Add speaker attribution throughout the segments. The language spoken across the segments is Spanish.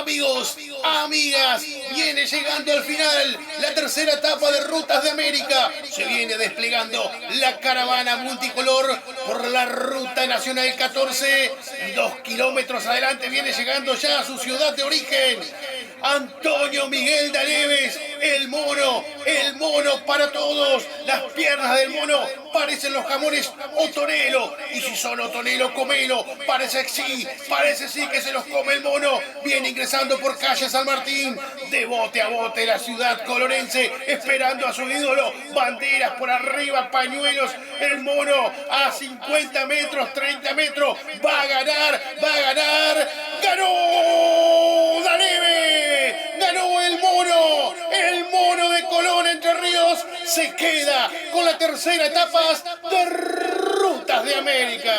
Speaker 1: Amigos, amigas, viene llegando al final la tercera etapa de Rutas de América. Se viene desplegando la caravana multicolor por la Ruta Nacional 14. 2 kilómetros adelante viene llegando ya a su ciudad de origen. Antonio Miguel de Aleves, el mono para todos. Las piernas del mono parecen los jamones Otonelo. Y si son Otonelo, comelo. Parece sí que se los come el mono. Viene ingresando por calle San Martín, de bote a bote la ciudad colorense, esperando a su ídolo. Banderas por arriba, pañuelos. El mono a 50 metros, 30 metros. Va a ganar. ¡Ganó Daneve! ¡Ganó el mono de Colón, Entre Ríos! Se queda con la tercera etapa de Rutas de América.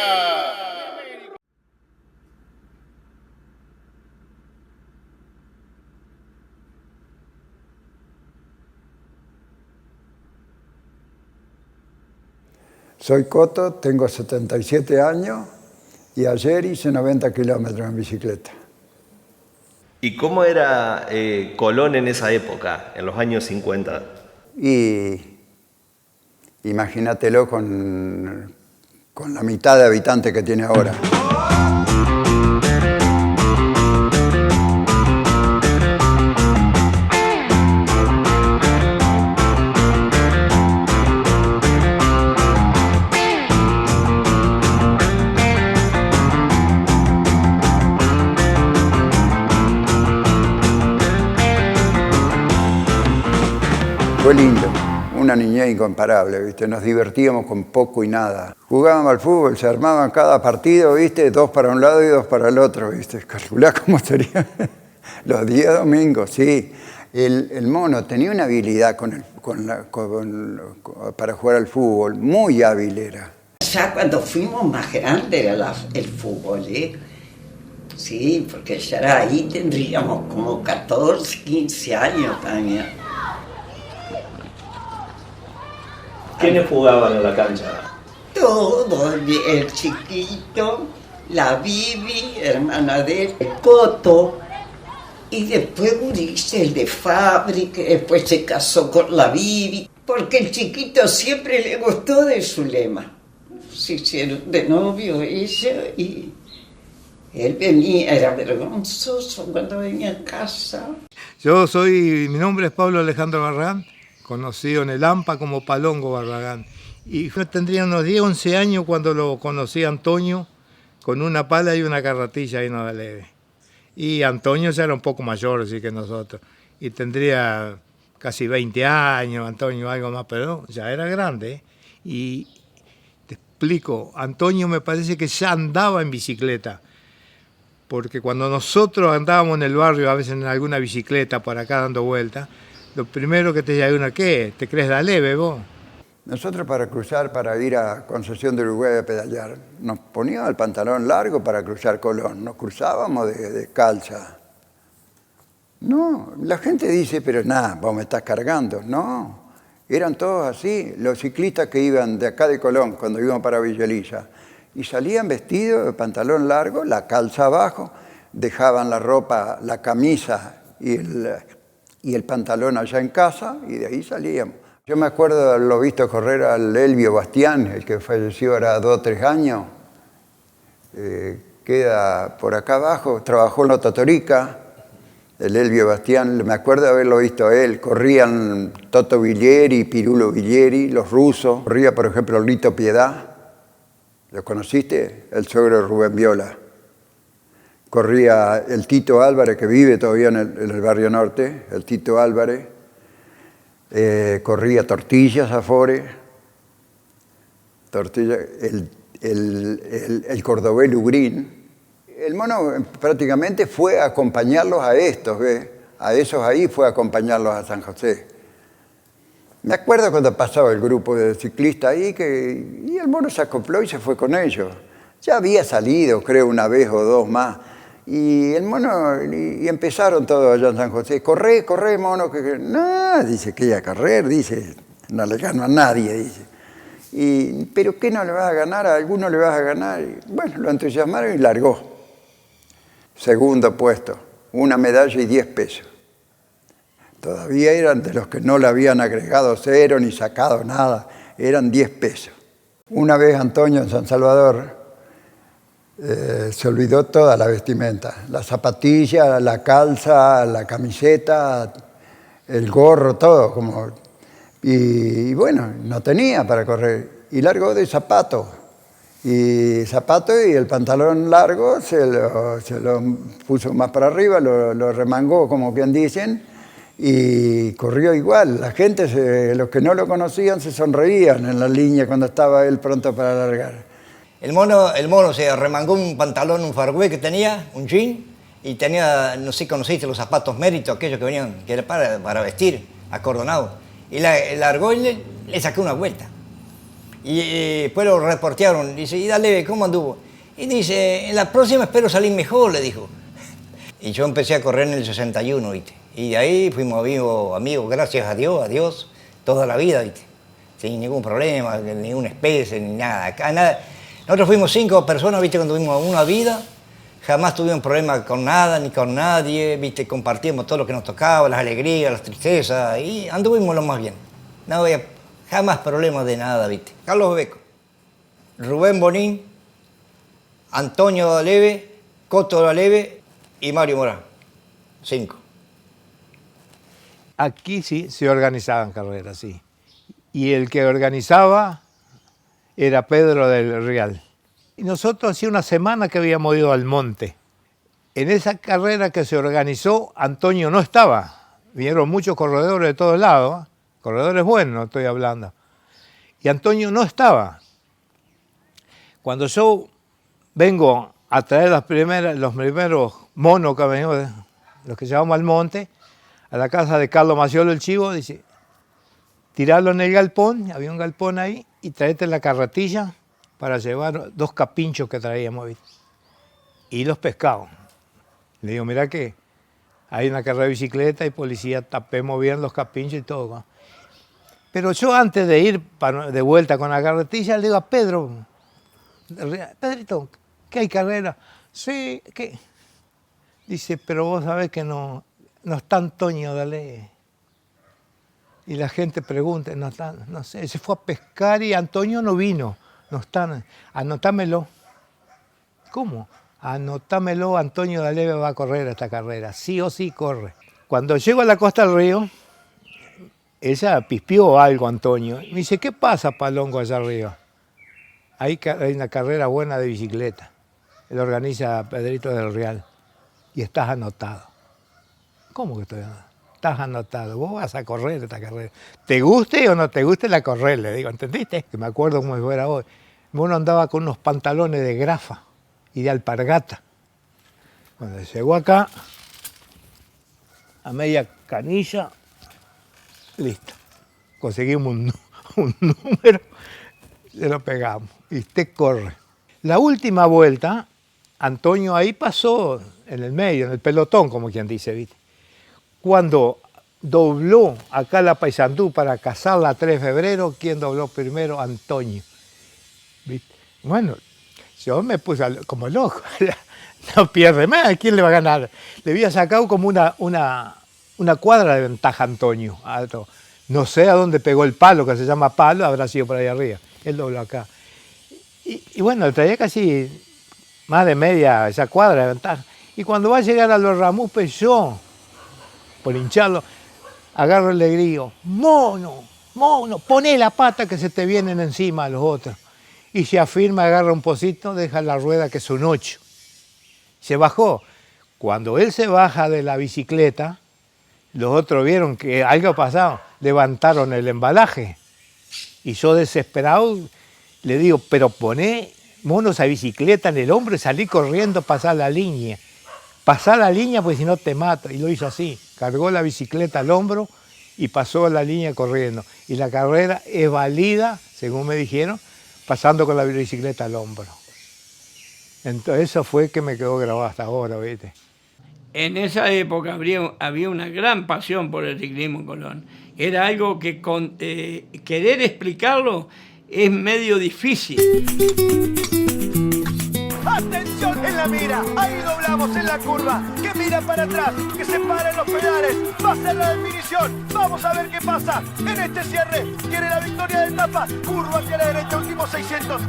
Speaker 2: Soy Coto, tengo 77 años y ayer hice 90 kilómetros en bicicleta.
Speaker 3: ¿Y cómo era Colón en esa época, en los años 50?
Speaker 2: Y imagínatelo con la mitad de habitantes que tiene ahora. Fue lindo, una niñez incomparable, ¿viste? Nos divertíamos con poco y nada. Jugábamos al fútbol, se armaban cada partido, ¿viste? 2 para un lado y 2 para el otro, ¿viste? Calculá cómo serían los días domingos, sí. El mono tenía una habilidad para jugar al fútbol, muy hábil era.
Speaker 4: Ya cuando fuimos más grandes era el fútbol, ¿eh? Sí, porque ya era ahí, tendríamos como 14, 15 años también.
Speaker 3: ¿Quiénes jugaban en la cancha?
Speaker 4: Todos, el chiquito, la Bibi, hermana de él, el Coto, y después Ulises, el de fábrica, después se casó con la Bibi, porque el chiquito siempre le gustó de Zulema. Se hicieron de novio ella y él venía, era vergonzoso cuando venía a casa.
Speaker 5: Mi nombre es Pablo Alejandro Barragán, conocido en el AMPA como Palongo Barragán. Y yo tendría unos 10, 11 años cuando lo conocí a Antonio, con una pala y una carretilla ahí en Adaleve. Y Antonio ya era un poco mayor así que nosotros. Y tendría casi 20 años, Antonio, algo más, pero ya era grande, ¿eh? Y te explico, Antonio me parece que ya andaba en bicicleta. Porque cuando nosotros andábamos en el barrio, a veces en alguna bicicleta por acá dando vueltas, lo primero que te decía uno, ¿qué? ¿Te crees de Aleve vos?
Speaker 2: Nosotros para ir a Concepción de Uruguay a pedalear, nos poníamos el pantalón largo para cruzar Colón, nos cruzábamos de calza. No, la gente dice, pero nada, vos me estás cargando. No, eran todos así, los ciclistas que iban de acá de Colón, cuando íbamos para Villa Elisa, y salían vestidos de pantalón largo, la calza abajo, dejaban la ropa, la camisa y el pantalón allá en casa, y de ahí salíamos. Yo me acuerdo de haberlo visto correr al Elvio Bastián, el que falleció ahora 2 o 3 años. Queda por acá abajo, trabajó en la Totorica, el Elvio Bastián, me acuerdo de haberlo visto a él. Corrían Toto Villieri, Pirulo Villieri, los rusos. Corría, por ejemplo, Lito Piedad. ¿Lo conociste? El suegro de Rubén Viola. Corría el Tito Álvarez, que vive todavía en el barrio norte, el Tito Álvarez. Corría Tortillas Afore. El cordobés Lugrín. El mono prácticamente fue a acompañarlos a estos, ¿ves? A esos ahí fue a acompañarlos a San José. Me acuerdo cuando pasaba el grupo de ciclistas ahí, y el mono se acopló y se fue con ellos. Ya había salido, creo, una vez o 2 más. Y el mono, y empezaron todos allá en San José. Corre, mono. No, dice que a correr, dice, no le gano a nadie, dice. ¿Pero qué no le vas a ganar? A alguno le vas a ganar. Y, bueno, lo entusiasmaron y largó. Segundo puesto. una medalla y 10 pesos. Todavía eran de los que no le habían agregado cero ni sacado nada, eran 10 pesos. Una vez Antonio en San Salvador se olvidó toda la vestimenta, la zapatilla, la calza, la camiseta, el gorro, todo. Y bueno, no tenía para correr. Y largó de zapato. Y el pantalón largo se lo puso más para arriba, lo remangó, como bien dicen, y corrió igual. La gente, los que no lo conocían, se sonreían en la línea cuando estaba él pronto para largar.
Speaker 6: El mono se remangó un pantalón, un fargüé que tenía, un jean, y tenía, no sé si conociste, los zapatos Mérito, aquellos que venían, que era para vestir, acordonados. Y largó y le sacó una vuelta. Y después lo reportearon, dice, y dale, ¿cómo anduvo? Y dice, en la próxima espero salir mejor, le dijo. Y yo empecé a correr en el 61, ¿viste? Y de ahí fuimos amigos, gracias a Dios, toda la vida, ¿viste? Sin ningún problema, ninguna especie, ni nada. Acá nada. Nosotros fuimos 5 personas, ¿viste? Cuando tuvimos una vida, jamás tuvimos problema con nada, ni con nadie, ¿viste? Compartíamos todo lo que nos tocaba, las alegrías, las tristezas, y anduvimos lo más bien. No había jamás problemas de nada, ¿viste? Carlos Beco, Rubén Bonín, Antonio D'Aleve, Coto D'Aleve y Mario Morán. 5.
Speaker 5: Aquí sí se organizaban carreras, sí. Y el que organizaba era Pedro del Real. Y nosotros hacía una semana que habíamos ido al monte. En esa carrera que se organizó, Antonio no estaba. Vinieron muchos corredores de todos lados, ¿eh? Corredores buenos, no estoy hablando. Y Antonio no estaba. Cuando yo vengo a traer los primeros monos que venimos, los que llevamos al monte, a la casa de Carlos Maciolo el Chivo, dice, tirarlo en el galpón, había un galpón ahí, y traete la carretilla para llevar 2 capinchos que traíamos, ¿viste? Y los pescados. Le digo, mira que hay una carrera de bicicleta y policía, tapemos bien los capinchos y todo, ¿no? Pero yo antes de ir de vuelta con la carretilla, le digo a Pedro, Pedrito, ¿qué hay carrera? Sí, ¿qué? Dice, pero vos sabés que no está Antonio D'Aleve. Y la gente pregunta, no sé, se fue a pescar y Antonio no vino. No están, anotámelo. ¿Cómo? Anotámelo, Antonio D'Aleve va a correr esta carrera, sí o sí corre. Cuando llego a la costa del río, ella pispió algo, Antonio. Me dice, ¿qué pasa, Palongo, allá arriba? Hay una carrera buena de bicicleta. Él organiza Pedrito del Real. Y estás anotado. ¿Cómo que estoy anotado? Estás anotado. Vos vas a correr esta carrera. ¿Te guste o no te guste la correr? Le digo, ¿entendiste? Que me acuerdo como si fuera hoy. Uno andaba con unos pantalones de grafa y de alpargata. Cuando llegó acá, a media canilla, listo. Conseguimos un número, se lo pegamos y usted corre. La última vuelta, Antonio ahí pasó en el medio, en el pelotón, como quien dice, ¿viste? Cuando dobló acá la Paysandú para cazarla 3 de febrero, ¿quién dobló primero? Antonio. ¿Viste? Bueno, yo me puse como loco. No pierde más, ¿quién le va a ganar? Le había sacado como una cuadra de ventaja a Antonio. No sé a dónde pegó el palo, que se llama palo, habrá sido por ahí arriba. Él dobló acá. Y bueno, traía casi más de media esa cuadra de ventaja. Y cuando va a llegar a los Ramupes, yo, por hincharlo, agarro el legrío. Mono, poné la pata que se te vienen encima a los otros. Y se afirma, agarra un pocito, deja la rueda que es un 8. Se bajó. Cuando él se baja de la bicicleta, los otros vieron que algo pasaba, levantaron el embalaje. Y yo desesperado le digo, pero poné, mono, esa bicicleta en el hombro y salí corriendo, pasar la línea. Pasar la línea, pues si no te mato. Y lo hizo así, cargó la bicicleta al hombro y pasó la línea corriendo. Y la carrera es válida, según me dijeron, pasando con la bicicleta al hombro. Entonces eso fue que me quedó grabado hasta ahora, ¿viste?
Speaker 7: En esa época había una gran pasión por el ciclismo en Colón. Era algo que querer explicarlo es medio difícil.
Speaker 8: ¡Atención! la mira, ahí doblamos en la curva, que mira para atrás, que se paren los pedales, va a ser la definición, vamos a ver qué pasa en este cierre, quiere la victoria de etapa, curva hacia la derecha, últimos 600,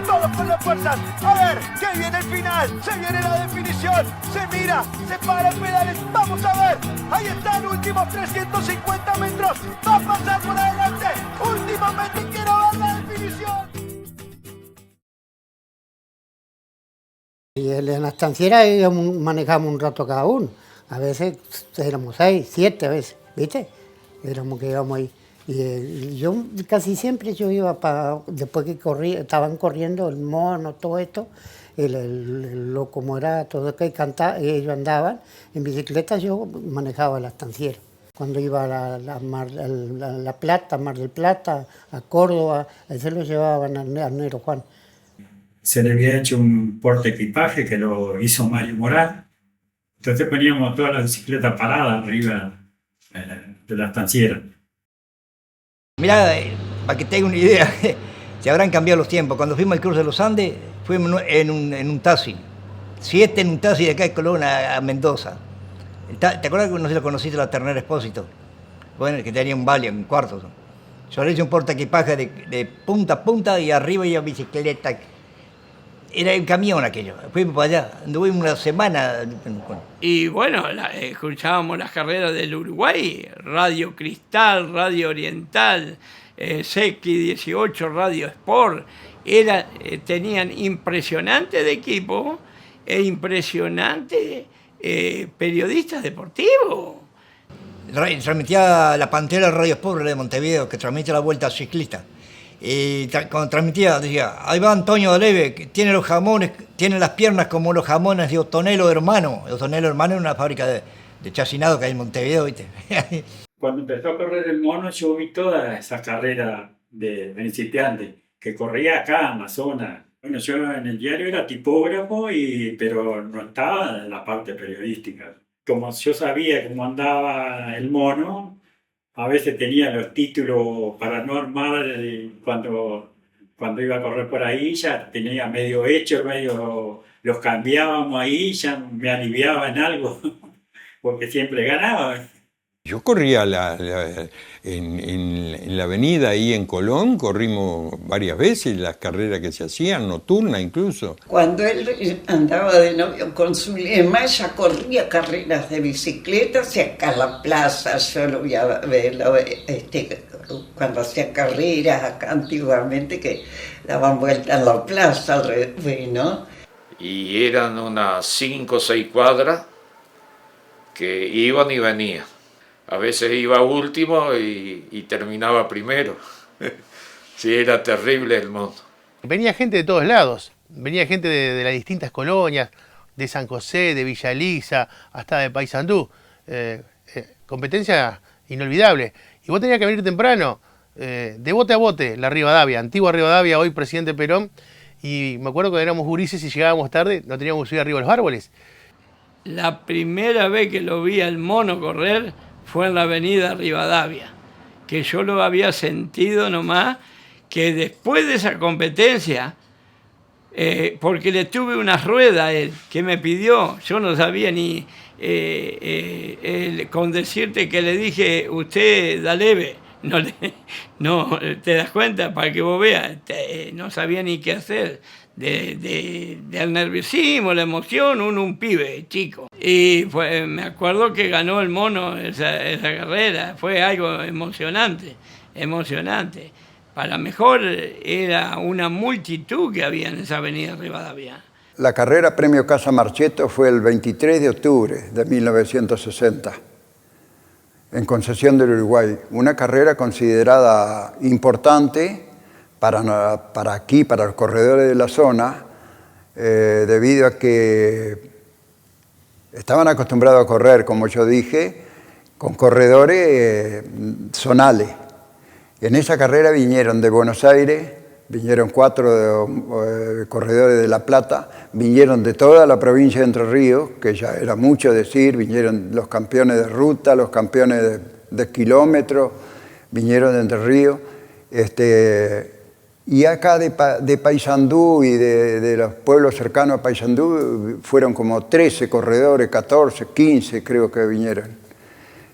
Speaker 8: todos con las fuerzas, a ver, que viene el final, se viene la definición, se mira, se paran pedales, vamos a ver, ahí están, últimos 350 metros, va a pasar por adelante, últimamente quiero ver la definición.
Speaker 9: Y en la estanciera manejamos un rato cada uno. A veces éramos 6, 7 veces, ¿viste? Éramos que íbamos ahí. Y yo casi siempre yo iba después que estaban corriendo el mono, todo esto, como era todo que cantaba, ellos andaban en bicicleta, yo manejaba la estanciera. Cuando iba a la Plata, Mar del Plata, a Córdoba, ahí se lo llevaban al Negro Juan.
Speaker 10: Se le había hecho un porte equipaje que lo hizo Mario Morán. Entonces poníamos toda la bicicleta parada arriba de la estanciera.
Speaker 6: Mirá, para que tenga una idea, se habrán cambiado los tiempos. Cuando fuimos al cruce de los Andes, fuimos en un taxi. 7 en un taxi de acá de Colón a Mendoza. ¿Te acuerdas que no sé si lo conociste, la Ternera Expósito? Bueno, que tenía un vale, un cuarto. Yo le hice un porte equipaje de punta a punta y arriba iba bicicleta. Era un camión aquello. Fuimos para allá, anduvimos una semana.
Speaker 7: Y bueno, escuchábamos las carreras del Uruguay, Radio Cristal, Radio Oriental, Sequi 18, Radio Sport. Tenían impresionante de equipo e impresionante periodistas deportivos.
Speaker 6: Transmitía la Pantera Radio Sport de Montevideo, que transmite la Vuelta Ciclista. Y cuando transmitía, decía, ahí va Antonio Daleve, que tiene los jamones, tiene las piernas como los jamones de Otonelo Hermano. Otonelo Hermano es una fábrica de chacinado que hay en Montevideo, ¿viste?
Speaker 10: Cuando empezó a correr el mono, yo vi toda esa carrera de principiante, que corría acá en la zona. Bueno, yo en el diario era tipógrafo, pero no estaba en la parte periodística. Como yo sabía cómo andaba el mono, a veces tenía los títulos para no armar cuando iba a correr por ahí, ya tenía medio hecho, los cambiábamos ahí, ya me aliviaba en algo, porque siempre ganaba.
Speaker 11: Yo corría en la avenida ahí en Colón, corrimos varias veces las carreras que se hacían, nocturnas incluso.
Speaker 4: Cuando él andaba de novio con Zulema, ya corría carreras de bicicleta hacia acá a la plaza. Yo lo voy a ver cuando hacía carreras acá antiguamente que daban vuelta en la plaza al revés, ¿no?
Speaker 12: Y eran unas 5 o 6 cuadras que iban y venían. A veces iba último y terminaba primero. Sí, era terrible el mundo.
Speaker 1: Venía gente de todos lados. Venía gente de las distintas colonias, de San José, de Villa Elisa, hasta de Paysandú. Competencia inolvidable. Y vos tenías que venir temprano, de bote a bote, la Rivadavia, antigua Rivadavia, hoy presidente Perón. Y me acuerdo que éramos gurises y llegábamos tarde, no teníamos que subir arriba de los árboles.
Speaker 7: La primera vez que lo vi al mono correr fue en la avenida Rivadavia, que yo lo había sentido nomás, que después de esa competencia, porque le tuve una rueda a él, que me pidió, yo no sabía ni, con decirte que le dije, usted Daleve, no, te das cuenta, para que vos veas, no sabía ni qué hacer. Del nerviosismo, la emoción, un pibe chico. Y me acuerdo que ganó el mono esa carrera, fue algo emocionante. Para mejor era una multitud que había en esa avenida Rivadavia.
Speaker 2: La carrera Premio Casa Marchetto fue el 23 de octubre de 1960, en Concepción del Uruguay. Una carrera considerada importante para aquí, para los corredores de la zona, debido a que estaban acostumbrados a correr, como yo dije, con corredores zonales. En esa carrera vinieron de Buenos Aires, vinieron 4 corredores de La Plata, vinieron de toda la provincia de Entre Ríos, que ya era mucho decir, vinieron los campeones de ruta, los campeones de kilómetros, vinieron de Entre Ríos, Y acá de Paysandú y de los pueblos cercanos a Paysandú fueron como 13 corredores, 14, 15 creo que vinieron.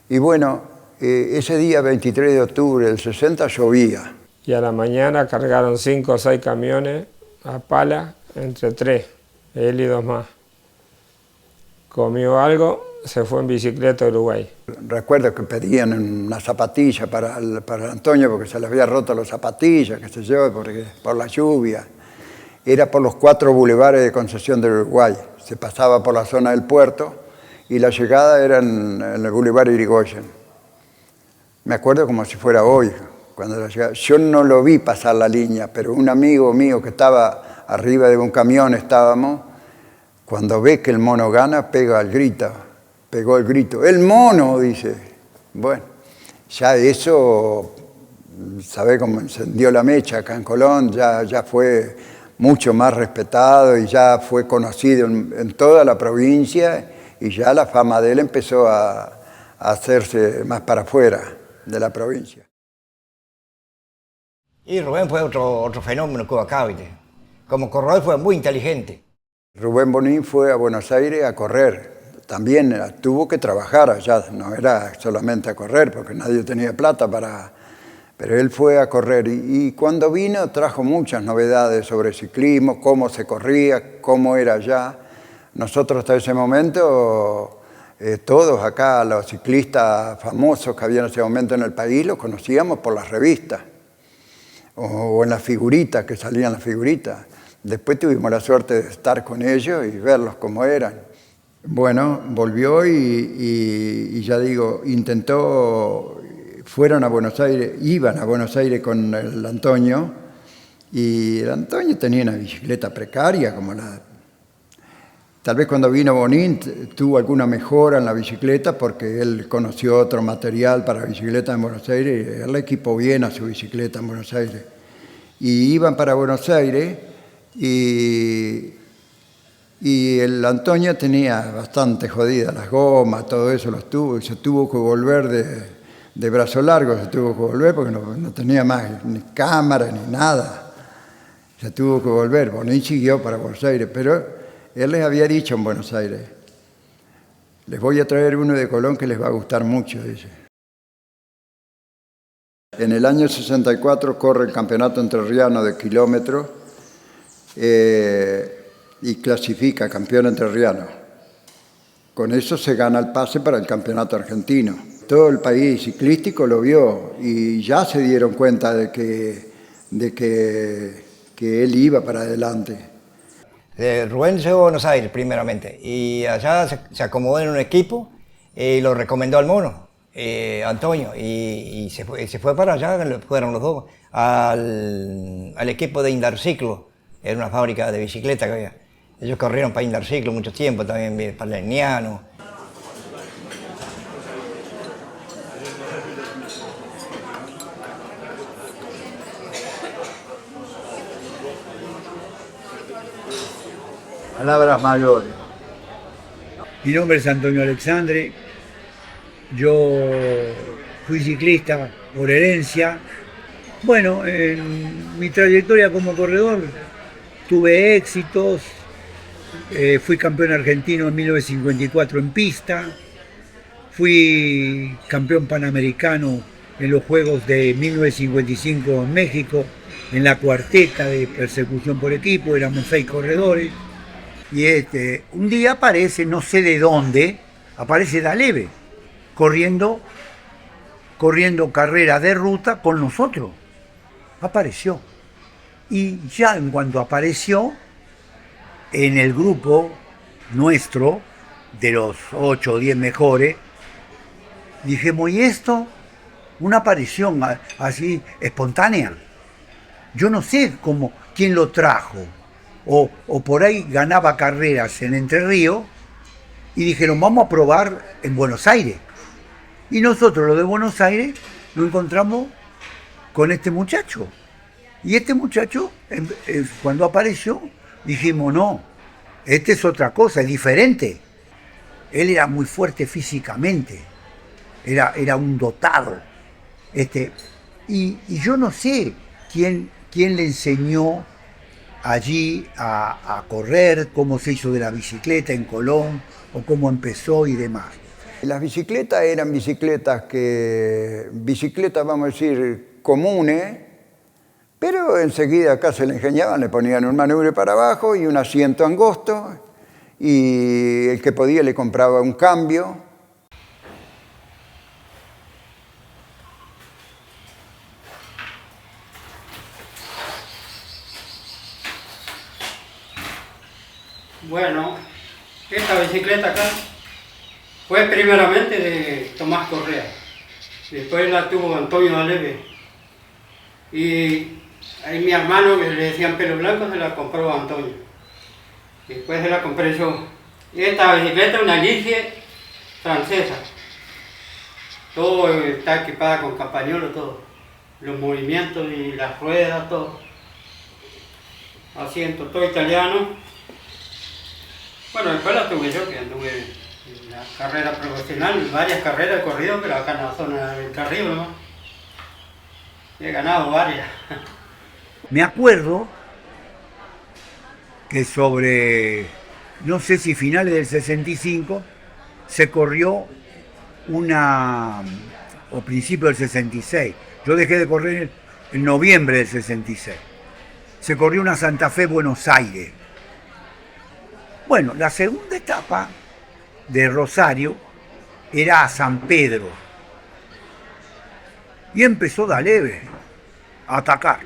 Speaker 2: Y bueno, ese día 23 de octubre del 60 llovía.
Speaker 13: Y a la mañana cargaron 5 o 6 camiones a pala, entre 3, él y 2 más. Comió algo, se fue en bicicleta a Uruguay.
Speaker 2: Recuerdo que pedían una zapatilla para el Antonio porque se le había roto las zapatillas, qué sé yo, por la lluvia. Era por los 4 bulevares de Concesión del Uruguay. Se pasaba por la zona del puerto y la llegada era en el bulevar Irigoyen. Me acuerdo como si fuera hoy, cuando la llegada. Yo no lo vi pasar la línea, pero un amigo mío que estaba arriba de un camión estábamos, cuando ve que el mono gana, pegó el grito, ¡el mono!, dice. Bueno, ya eso, ¿sabe cómo encendió la mecha acá en Colón? Ya fue mucho más respetado y ya fue conocido en toda la provincia y ya la fama de él empezó a hacerse más para afuera de la provincia.
Speaker 6: Y Rubén fue otro fenómeno que hubo acá, ¿viste? Como corredor fue muy inteligente.
Speaker 2: Rubén Bonín fue a Buenos Aires a correr. También tuvo que trabajar allá, no era solamente a correr, porque nadie tenía plata para... Pero él fue a correr y cuando vino trajo muchas novedades sobre ciclismo, cómo se corría, cómo era allá. Nosotros hasta ese momento, todos acá, los ciclistas famosos que había en ese momento en el país, los conocíamos por las revistas o en las figuritas, que salían las figuritas. Después tuvimos la suerte de estar con ellos y verlos cómo eran. Bueno, volvió y ya digo, fueron a Buenos Aires, iban a Buenos Aires con el Antonio, y el Antonio tenía una bicicleta precaria, tal vez cuando vino Bonín tuvo alguna mejora en la bicicleta porque él conoció otro material para bicicleta en Buenos Aires, y él le equipó bien a su bicicleta en Buenos Aires. Y iban para Buenos Aires y el Antonio tenía bastante jodidas las gomas, todo eso se tuvo que volver de brazo largo, se tuvo que volver porque no tenía más ni cámara ni nada. Se tuvo que volver. Bonín siguió para Buenos Aires, pero él les había dicho en Buenos Aires, les voy a traer uno de Colón que les va a gustar mucho, dice. En el año 64 corre el campeonato entrerriano de kilómetros y clasifica campeón entrerriano. Con eso se gana el pase para el campeonato argentino. Todo el país ciclístico lo vio y ya se dieron cuenta de que él iba para adelante.
Speaker 6: Rubén llegó a Buenos Aires primeramente y allá se acomodó en un equipo y lo recomendó al mono, Antonio, y se fue para allá, fueron los dos, al equipo de Indarciclo, era una fábrica de bicicleta que había. Ellos corrieron para Indarciclo mucho tiempo, también para Leniano.
Speaker 2: Palabras mayores.
Speaker 14: Mi nombre es Antonio Alexandre, yo fui ciclista por herencia. Bueno, en mi trayectoria como corredor tuve éxitos, fui campeón argentino en 1954 en pista, fui campeón panamericano en los Juegos de 1955 en México, en la cuarteta de persecución por equipo, éramos 6 corredores. Y un día aparece, no sé de dónde, aparece Daleve, corriendo carrera de ruta con nosotros. Apareció. Y ya en cuanto apareció, en el grupo nuestro, de los 8 o 10 mejores, dijimos, ¿y esto? Una aparición así espontánea. Yo no sé quién lo trajo. O por ahí ganaba carreras en Entre Ríos y dijeron, vamos a probar en Buenos Aires. Y nosotros, los de Buenos Aires, nos encontramos con este muchacho. Y este muchacho, cuando apareció, dijimos, no, este es otra cosa, es diferente. Él era muy fuerte físicamente, era un dotado. Y yo no sé quién quién le enseñó allí a correr, cómo se hizo de la bicicleta en Colón, o cómo empezó y demás.
Speaker 2: Las bicicletas eran bicicletas, vamos a decir, comunes, pero enseguida acá se le ingeniaban, le ponían un manubrio para abajo y un asiento angosto, y el que podía le compraba un cambio.
Speaker 15: Bueno, esta bicicleta acá fue primeramente de Tomás Correa, después la tuvo Antonio Daleve, y ahí mi hermano, que le decían Pelo Blanco, se la compró a Antonio, después se la compré yo. Esta bicicleta es una Ligie francesa, todo está equipada con campañolo, todo, los movimientos y las ruedas, todo, asiento, todo italiano. Bueno, después la tuve yo, que anduve en la carrera profesional, varias carreras he corrido, pero acá en la zona del Carrillo nomás. He ganado varias.
Speaker 14: Me acuerdo que sobre, no sé si finales del 65, se corrió o principio del 66. Yo dejé de correr en noviembre del 66. Se corrió una Santa Fe Buenos Aires. Bueno, la segunda etapa de Rosario era a San Pedro. Y empezó Daleve a atacar.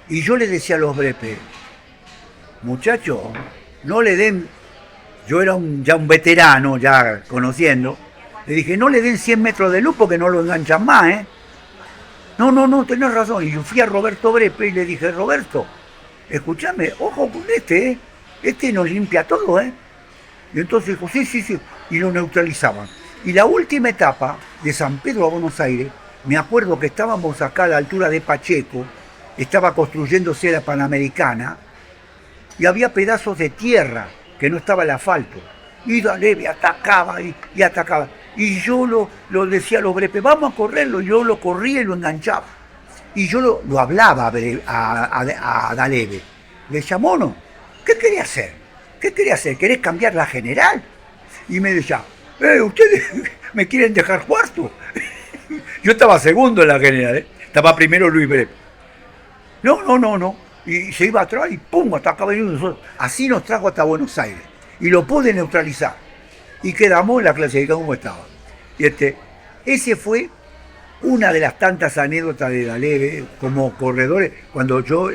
Speaker 14: Y yo le decía a los brepes, muchachos, no le den, yo era ya un veterano, ya conociendo, le dije, no le den 100 metros de luz porque no lo enganchan más, ¿eh? No, tenés razón. Y yo fui a Roberto Brepe y le dije, Roberto, escúchame, ojo con este nos limpia todo, ¿eh? Y entonces dijo, sí, y lo neutralizaban. Y la última etapa, de San Pedro a Buenos Aires, me acuerdo que estábamos acá a la altura de Pacheco, estaba construyéndose la Panamericana, y había pedazos de tierra, que no estaba el asfalto. Y Daleve atacaba y atacaba. Y yo lo decía a los brepes, vamos a correrlo, yo lo corría y lo enganchaba. Y yo lo hablaba a Daleve. Le decía, mono, ¿qué quería hacer? ¿Querés cambiar la general? Y me decía, ustedes me quieren dejar cuarto. Yo estaba segundo en la general, ¿eh? Estaba primero Luis Brepe. No. Y se iba atrás y pum, atacaba y nosotros. Así nos trajo hasta Buenos Aires. Y lo pude neutralizar. Y quedamos en la clasificación como estaba. Y ese fue una de las tantas anécdotas de Daleve como corredores, cuando yo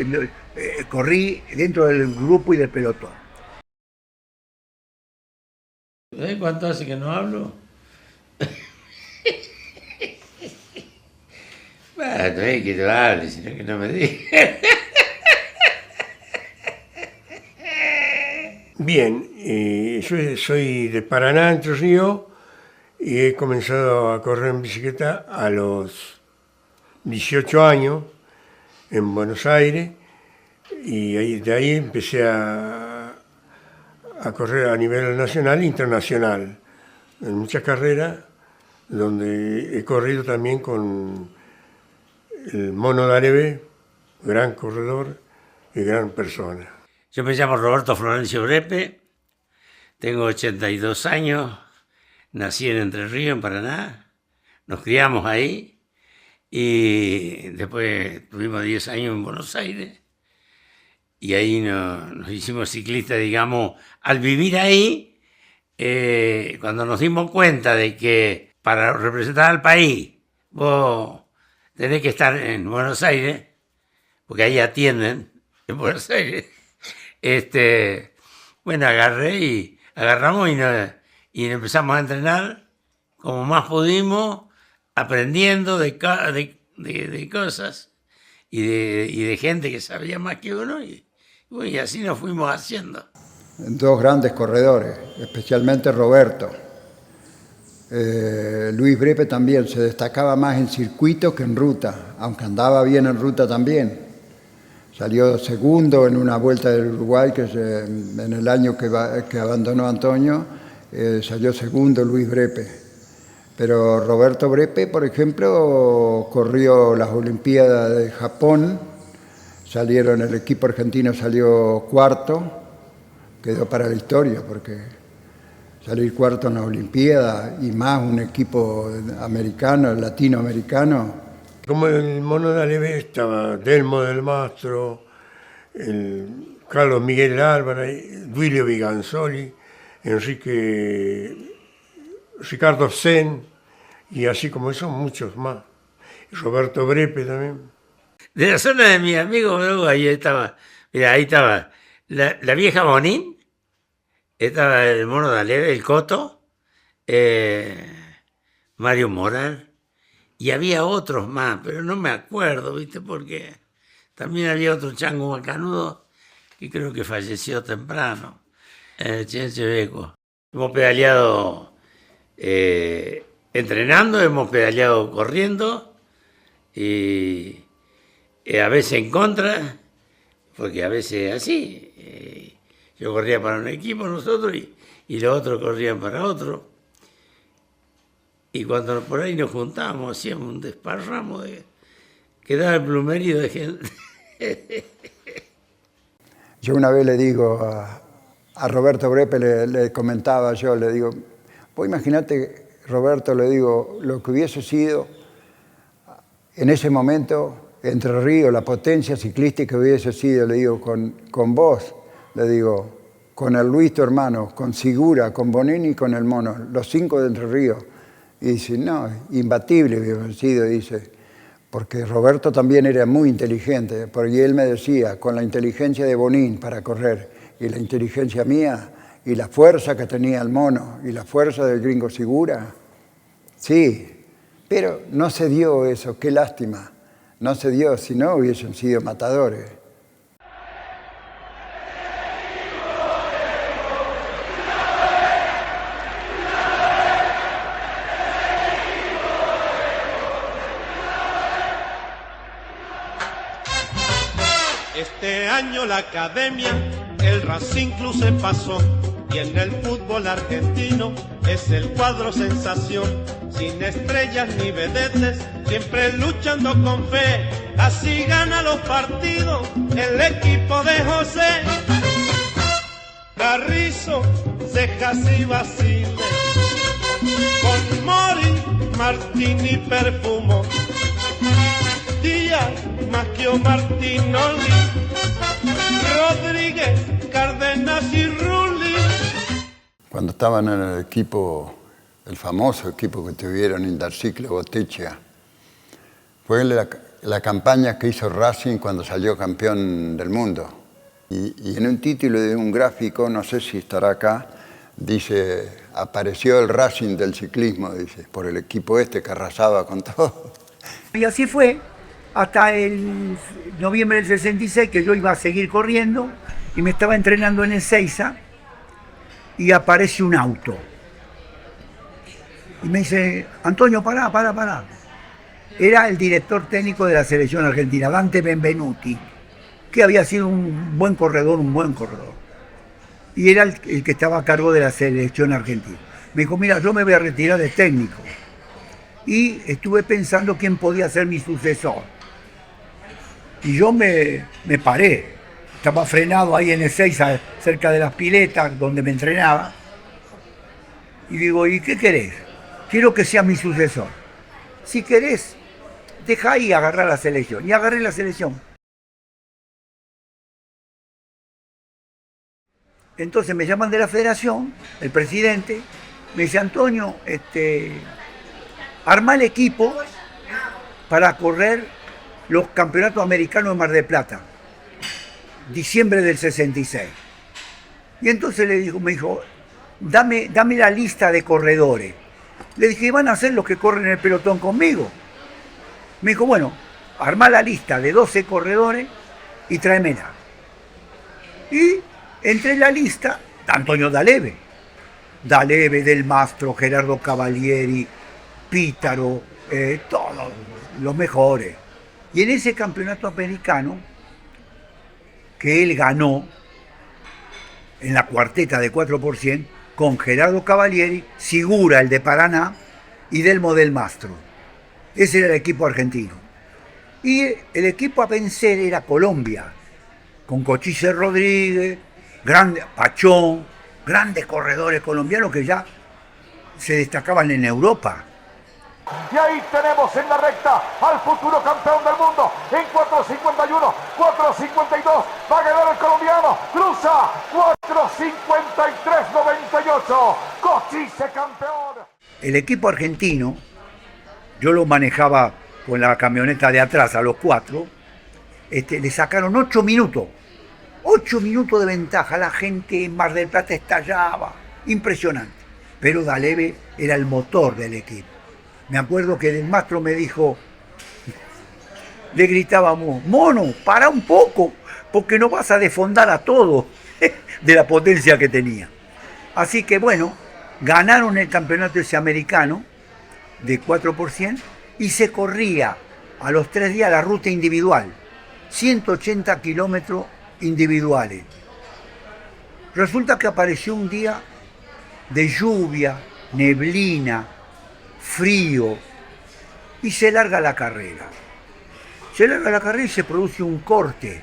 Speaker 14: corrí dentro del grupo y del pelotón.
Speaker 16: ¿Sabes cuánto hace que no hablo? Bueno, no es que no hable, sino que no me diga.
Speaker 17: Bien, yo soy de Paraná, Entre Ríos, y he comenzado a correr en bicicleta a los 18 años en Buenos Aires, y de ahí empecé a correr a nivel nacional e internacional, en muchas carreras, donde he corrido también con el Mono Daleve, gran corredor y gran persona.
Speaker 16: Yo me llamo Roberto Florencio Brepe, tengo 82 años, nací en Entre Ríos, en Paraná, nos criamos ahí y después tuvimos 10 años en Buenos Aires y ahí nos hicimos ciclistas, digamos, al vivir ahí, cuando nos dimos cuenta de que para representar al país vos tenés que estar en Buenos Aires, porque ahí atienden en Buenos Aires. Bueno, agarramos y empezamos a entrenar como más pudimos, aprendiendo de cosas y de gente que sabía más que uno, y así nos fuimos haciendo.
Speaker 2: Dos grandes corredores, especialmente Roberto. Luis Brepe también se destacaba más en circuito que en ruta, aunque andaba bien en ruta también. Salió segundo en una vuelta del Uruguay, que en el año que abandonó Antonio, salió segundo Luis Brepe. Pero Roberto Brepe, por ejemplo, corrió las Olimpiadas de Japón el equipo argentino salió cuarto, quedó para la historia, porque salir cuarto en la Olimpiada y más un equipo americano, latinoamericano.
Speaker 17: Como el mono de Aleve estaba Delmo del Mastro, el Carlos Miguel Álvarez, Duilio Viganzoli, Ricardo Sen, y así como eso, muchos más. Roberto Brepe también.
Speaker 16: De la zona de mi amigo, ahí estaba, mira, ahí estaba la vieja Bonín, estaba el mono de Aleve, el Coto, Mario Moral, y había otros más, pero no me acuerdo, ¿viste? Porque también había otro chango macanudo que creo que falleció temprano, Chenche Beco. Hemos pedaleado entrenando, hemos pedaleado corriendo y a veces en contra, porque a veces así. Yo corría para un equipo nosotros y los otros corrían para otro. Y cuando por ahí nos juntábamos, hacíamos un desparramo quedaba el plumerío de gente.
Speaker 2: Yo una vez le digo a Roberto Brepe, le comentaba yo, le digo, vos imaginate, Roberto, le digo, lo que hubiese sido en ese momento Entre Ríos, la potencia ciclística hubiese sido, le digo, con vos, le digo, con el Luis, tu hermano, con Sigura, con Bonini y con el Mono, los 5 de Entre Ríos. Y dice, no, imbatible hubiese sido, dice, porque Roberto también era muy inteligente, porque él me decía, con la inteligencia de Bonín para correr, y la inteligencia mía, y la fuerza que tenía el Mono, y la fuerza del gringo Sigura, sí, pero no se dio eso, qué lástima, no se dio, si no hubiesen sido matadores.
Speaker 18: Este año la academia, el Racing Club se pasó y en el fútbol argentino es el cuadro sensación, sin estrellas ni vedetes, siempre luchando con fe, así gana los partidos el equipo de José. Carrizo, Cejas y Basile, con Mori, Martín y Perfumo, Díaz, Macchio, Martinoli, Rodríguez, Cárdenas y Rulli.
Speaker 2: Cuando estaban en el equipo, el famoso equipo que tuvieron Interciclo Boteccia, fue la campaña que hizo Racing cuando salió campeón del mundo. Y en un título de un gráfico, no sé si estará acá, dice, apareció el Racing del ciclismo, dice, por el equipo este que arrasaba con todo.
Speaker 14: Y así fue. Hasta el noviembre del 66, que yo iba a seguir corriendo y me estaba entrenando en Ezeiza y aparece un auto. Y me dice, Antonio, pará. Era el director técnico de la selección argentina, Dante Benvenuti, que había sido un buen corredor. Y era el que estaba a cargo de la selección argentina. Me dijo, mira, yo me voy a retirar de técnico. Y estuve pensando quién podía ser mi sucesor. Y yo me paré, estaba frenado ahí en Ezeiza, cerca de las piletas donde me entrenaba. Y digo, ¿y qué querés? Quiero que sea mi sucesor. Si querés, deja ahí agarrar la selección. Y agarré la selección. Entonces me llaman de la federación, el presidente, me dice, Antonio, arma el equipo para correr los campeonatos americanos de Mar del Plata, diciembre del 66. Y entonces me dijo, dame la lista de corredores. Le dije, van a ser los que corren el pelotón conmigo. Me dijo, bueno, armá la lista de 12 corredores y tráemela. Y entre la lista, Antonio Daleve, Del Mastro, Gerardo Cavalieri, Pítaro, todos los mejores. Y en ese campeonato americano, que él ganó en la cuarteta de 4%, con Gerardo Cavalieri, Sigura, el de Paraná, y Delmo del Mastro. Ese era el equipo argentino. Y el equipo a vencer era Colombia, con Cochise Rodríguez, grande Pachón, grandes corredores colombianos que ya se destacaban en Europa.
Speaker 8: Y ahí tenemos en la recta al futuro campeón del mundo en 4.51, 4.52, va a ganar el colombiano, cruza 4.53.98, Cochise campeón.
Speaker 14: El equipo argentino, yo lo manejaba con la camioneta de atrás a los 4, le sacaron 8 minutos. 8 minutos de ventaja, la gente en Mar del Plata estallaba, impresionante. Pero Daleve era el motor del equipo. Me acuerdo que el Mastro me dijo, le gritábamos, mono, para un poco, porque no vas a desfondar a todo de la potencia que tenía. Así que bueno, ganaron el campeonato ese americano de 4% y se corría a los 3 días la ruta individual, 180 kilómetros individuales. Resulta que apareció un día de lluvia, neblina, frío, y se larga la carrera. Se larga la carrera y se produce un corte,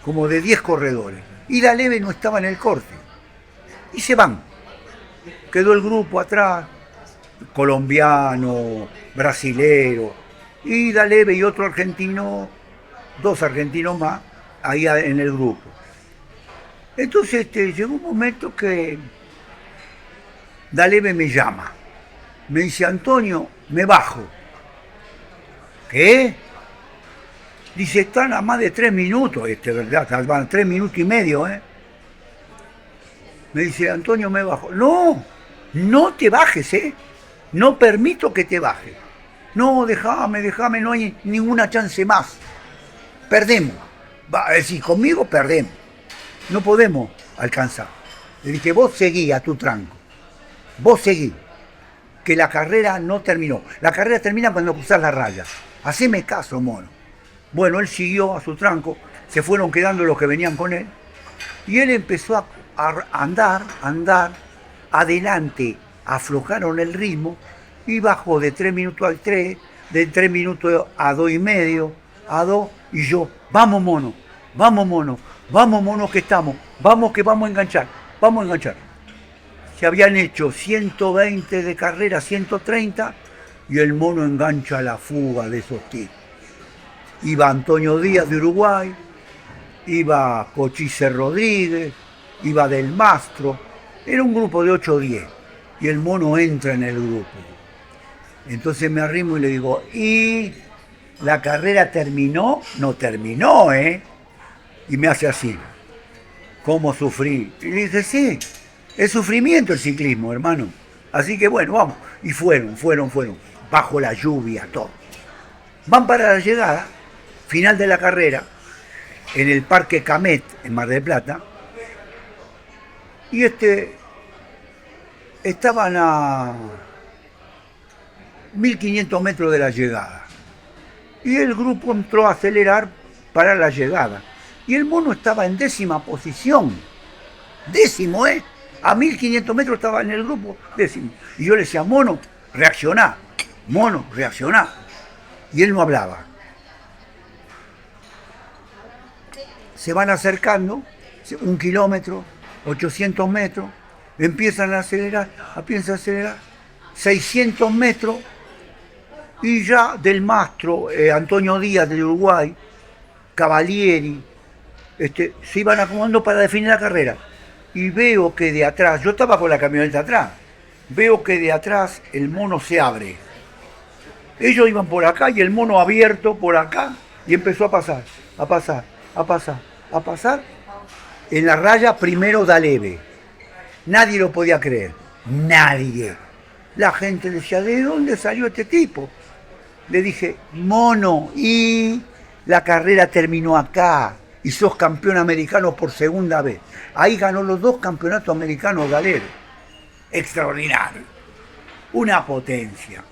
Speaker 14: como de 10 corredores. Y Daleve no estaba en el corte. Y se van. Quedó el grupo atrás, colombiano, brasilero, y Daleve y otro argentino, 2 argentinos más, ahí en el grupo. Entonces llegó un momento que Daleve me llama. Me dice, Antonio, me bajo. ¿Qué? Dice, están a más de 3 minutos, ¿verdad? Van 3 minutos y medio, ¿eh? Me dice, Antonio, me bajo. No, no te bajes, ¿eh? No permito que te bajes. No, déjame, no hay ninguna chance más. Perdemos. Es decir, conmigo perdemos. No podemos alcanzar. Le dije, vos seguí a tu tranco. Vos seguí. Que la carrera no terminó. La carrera termina cuando cruzás la raya. Haceme caso, mono. Bueno, él siguió a su tranco, se fueron quedando los que venían con él, y él empezó a andar, adelante, aflojaron el ritmo, y bajó de 3 minutos al 3, de 3 minutos a 2,5, a 2, y yo, vamos mono, que estamos, vamos que vamos a enganchar. Se habían hecho 120 de carrera, 130, y el mono engancha la fuga de esos tipos. Iba Antonio Díaz de Uruguay, iba Cochise Rodríguez, iba Del Mastro, era un grupo de 8 o 10, y el mono entra en el grupo. Entonces me arrimo y le digo, ¿y la carrera terminó? No terminó, ¿eh? Y me hace así, ¿cómo sufrí? Y le dije, sí, es sufrimiento el ciclismo, hermano. Así que bueno, vamos. Y fueron, bajo la lluvia, todo. Van para la llegada, final de la carrera, en el Parque Camet, en Mar del Plata, y estaban a 1500 metros de la llegada. Y el grupo entró a acelerar para la llegada. Y el mono estaba en 10ª posición. 10º, ¿eh? A 1500 metros estaba en el grupo, 10º. Y yo le decía, mono, reaccioná. Y él no hablaba. Se van acercando, 1 kilómetro, 800 metros, empiezan a acelerar, 600 metros, y ya Del Mastro, Antonio Díaz de Uruguay, Cavalieri, se iban acomodando para definir la carrera. Y veo que de atrás, yo estaba con la camioneta atrás, veo que de atrás el mono se abre. Ellos iban por acá y el mono abierto por acá, y empezó a pasar. En la raya primero Daleve. Nadie lo podía creer, nadie. La gente decía, ¿de dónde salió este tipo? Le dije, mono, y la carrera terminó acá, y sos campeón americano por 2ª vez. Ahí ganó los 2 campeonatos americanos Daleve. Extraordinario. Una potencia.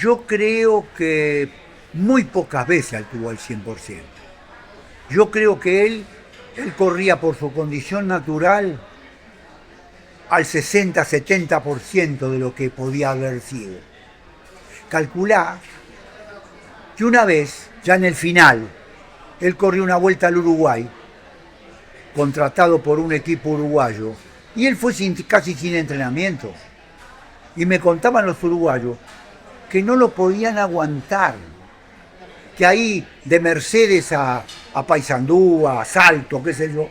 Speaker 14: Yo creo que muy pocas veces actuó al 100%. Yo creo que él corría por su condición natural al 60-70% de lo que podía haber sido. Calculá que una vez, ya en el final, él corrió una vuelta al Uruguay, contratado por un equipo uruguayo, y él fue casi sin entrenamiento. Y me contaban los uruguayos que no lo podían aguantar, que ahí de Mercedes a Paysandú, a Salto, qué sé yo,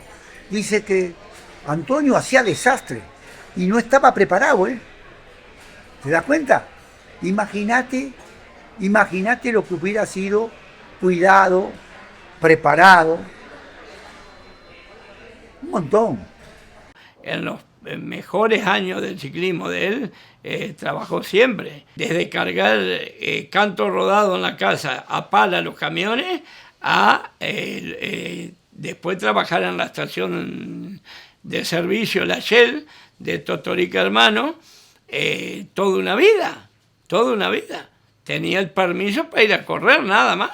Speaker 14: dice que Antonio hacía desastre y no estaba preparado, ¿eh? ¿Te das cuenta? Imagínate lo que hubiera sido cuidado, preparado, un montón.
Speaker 7: En los mejores años del ciclismo de él, trabajó siempre, desde cargar canto rodado en la casa a pala los camiones, a después trabajar en la estación de servicio, la Shell, de Totorica Hermano, toda una vida. Tenía el permiso para ir a correr, nada más.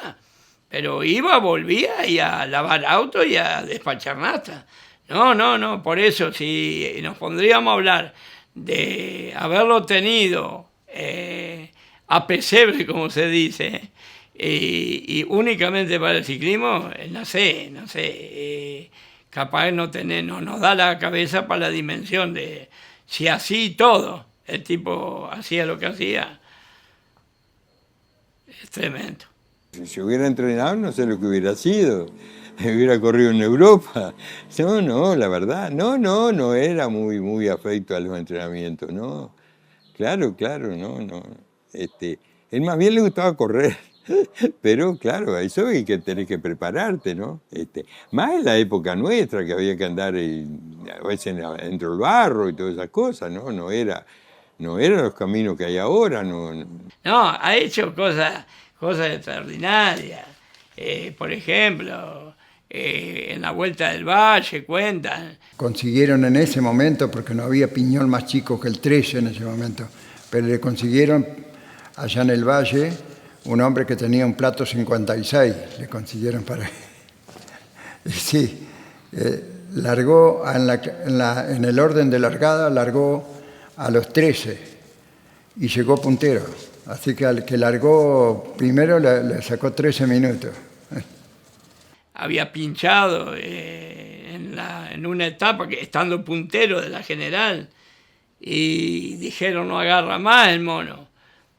Speaker 7: Pero iba, volvía y a lavar auto y a despachar nafta. No, por eso si nos pondríamos a hablar de haberlo tenido a pesebre, como se dice, y únicamente para el ciclismo, no sé, capaz no nos da la cabeza para la dimensión de si así todo, el tipo hacía lo que hacía, es tremendo.
Speaker 11: Si se hubiera entrenado, no sé lo que hubiera sido. Hubiera corrido en Europa. No, la verdad, no era muy afecto a los entrenamientos, no. Claro, no. Él más bien le gustaba correr, pero claro, a eso hay que tener que prepararte, ¿no? Más en la época nuestra, que había que andar a veces dentro del barro y todas esas cosas, ¿no? No eran los caminos que hay ahora, no.
Speaker 7: No, ha hecho cosas extraordinarias. Por ejemplo, en la Vuelta del Valle, cuentan.
Speaker 2: Consiguieron en ese momento, porque no había piñón más chico que el 13 en ese momento, pero le consiguieron allá en el Valle un hombre que tenía un plato 56, le consiguieron para... Sí, largó en el orden de largada, largó a los 13 y llegó puntero. Así que al que largó primero le sacó 13 minutos.
Speaker 7: Había pinchado en una etapa, estando puntero de la general, y dijeron no agarra más el mono.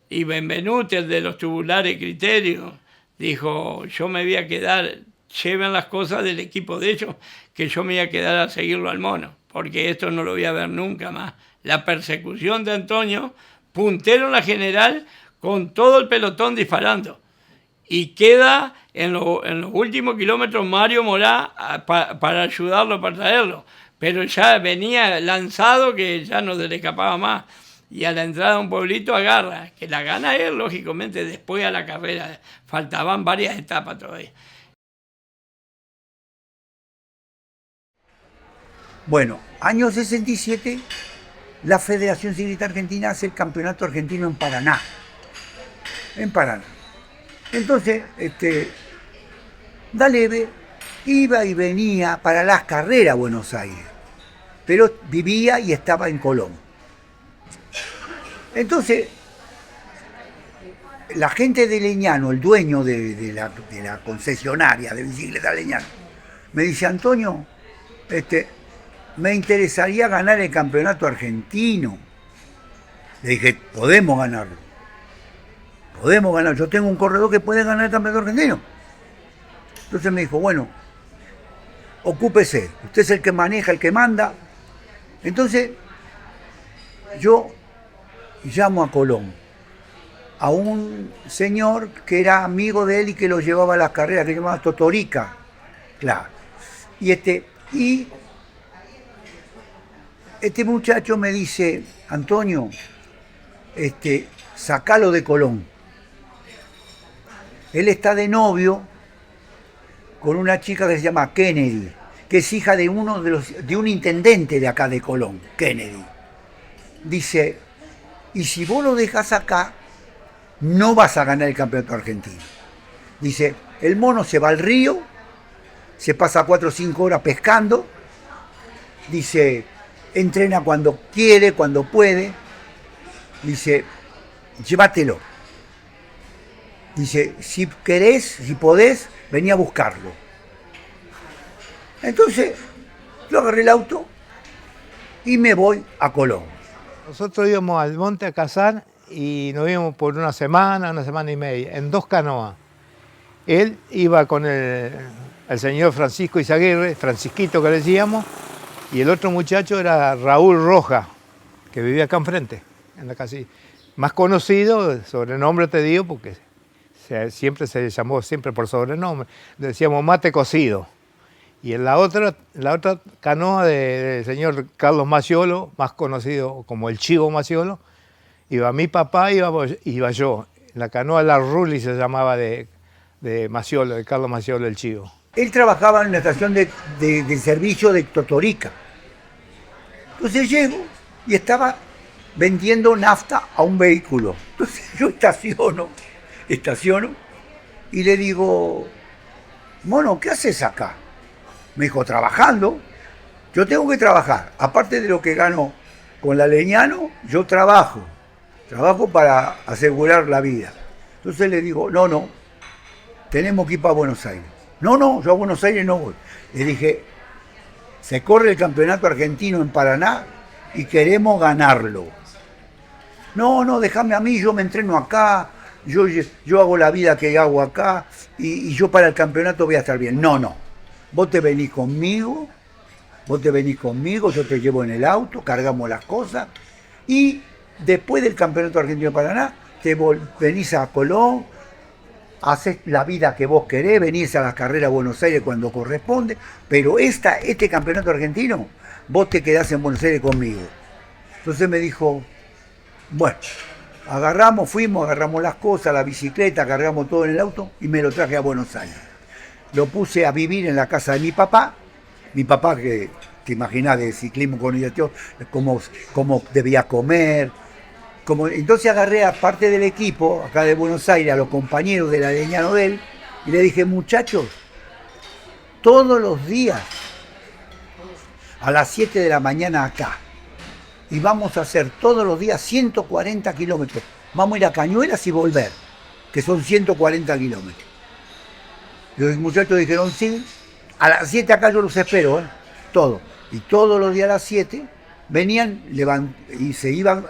Speaker 7: Y Benvenuti, el de los tubulares criterios, dijo yo me voy a quedar, lleven las cosas del equipo de ellos, que yo me voy a quedar a seguirlo al mono, porque esto no lo voy a ver nunca más. La persecución de Antonio, puntero en la general, con todo el pelotón disparando. Y queda en los últimos kilómetros Mario Morá para ayudarlo, para traerlo. Pero ya venía lanzado que ya no se le escapaba más. Y a la entrada de un pueblito agarra, que la gana él, lógicamente, después a la carrera. Faltaban varias etapas todavía.
Speaker 14: Bueno, año 67, la Federación Ciclista Argentina hace el Campeonato Argentino en Paraná. Entonces, Daleve iba y venía para las carreras a Buenos Aires, pero vivía y estaba en Colón. Entonces, la gente de Leñano, el dueño de la concesionaria de bicicleta Leñano, me dice, Antonio, me interesaría ganar el campeonato argentino. Le dije, podemos ganarlo. Yo tengo un corredor que puede ganar el campeonato argentino. Entonces me dijo, bueno, ocúpese, usted es el que maneja, el que manda. Entonces, yo llamo a Colón, a un señor que era amigo de él y que lo llevaba a las carreras, que se llamaba Totorica. Claro. Y este muchacho me dice, Antonio, sacalo de Colón. Él está de novio con una chica que se llama Kennedy, que es hija de un intendente de acá de Colón, Kennedy. Dice, y si vos lo dejás acá, no vas a ganar el campeonato argentino. Dice, el mono se va al río, se pasa 4 o 5 horas pescando, dice, entrena cuando quiere, cuando puede, dice, llévatelo. Dice, si querés, si podés, vení a buscarlo. Entonces, yo agarré el auto y me voy a Colón.
Speaker 5: Nosotros íbamos al monte a cazar y nos íbamos por una semana y media, en 2 canoas. Él iba con el señor Francisco Izaguirre, Francisquito que le decíamos, y el otro muchacho era Raúl Roja, que vivía acá enfrente, en la casilla. Más conocido, sobrenombre te digo, porque siempre se llamó por sobrenombre, le decíamos Mate Cocido. Y en la otra canoa del señor Carlos Maciolo, más conocido como el Chivo Maciolo, iba mi papá, iba yo. La canoa La Rulli se llamaba de Maciolo, de Carlos Maciolo, el Chivo.
Speaker 14: Él trabajaba en la estación de servicio de Totorica. Entonces llego y estaba vendiendo nafta a un vehículo. Entonces yo estaciono y le digo, mono, ¿qué haces acá? Me dijo, trabajando. Yo tengo que trabajar. Aparte de lo que gano con la Leñano, yo trabajo para asegurar la vida. Entonces le digo, no, tenemos que ir para Buenos Aires. No, yo a Buenos Aires no voy. Le dije, se corre el campeonato argentino en Paraná y queremos ganarlo. No, déjame a mí, yo me entreno acá, yo hago la vida que hago acá y yo para el campeonato voy a estar bien. No, vos te venís conmigo, yo te llevo en el auto, cargamos las cosas y después del campeonato argentino de Paraná te venís a Colón, haces la vida que vos querés, venís a las carreras a Buenos Aires cuando corresponde, pero este campeonato argentino, vos te quedás en Buenos Aires conmigo. Entonces me dijo, bueno, agarramos las cosas, la bicicleta, cargamos todo en el auto y me lo traje a Buenos Aires. Lo puse a vivir en la casa de mi papá que te imaginás de ciclismo con cómo debía comer. Entonces agarré a parte del equipo, acá de Buenos Aires, a los compañeros de la Leñano de él, y le dije, muchachos, todos los días, a las 7 de la mañana acá, y vamos a hacer todos los días 140 kilómetros. Vamos a ir a Cañuelas y volver, que son 140 kilómetros. Los muchachos dijeron, sí, a las 7 acá yo los espero, todo. Y todos los días a las 7 venían y se iban,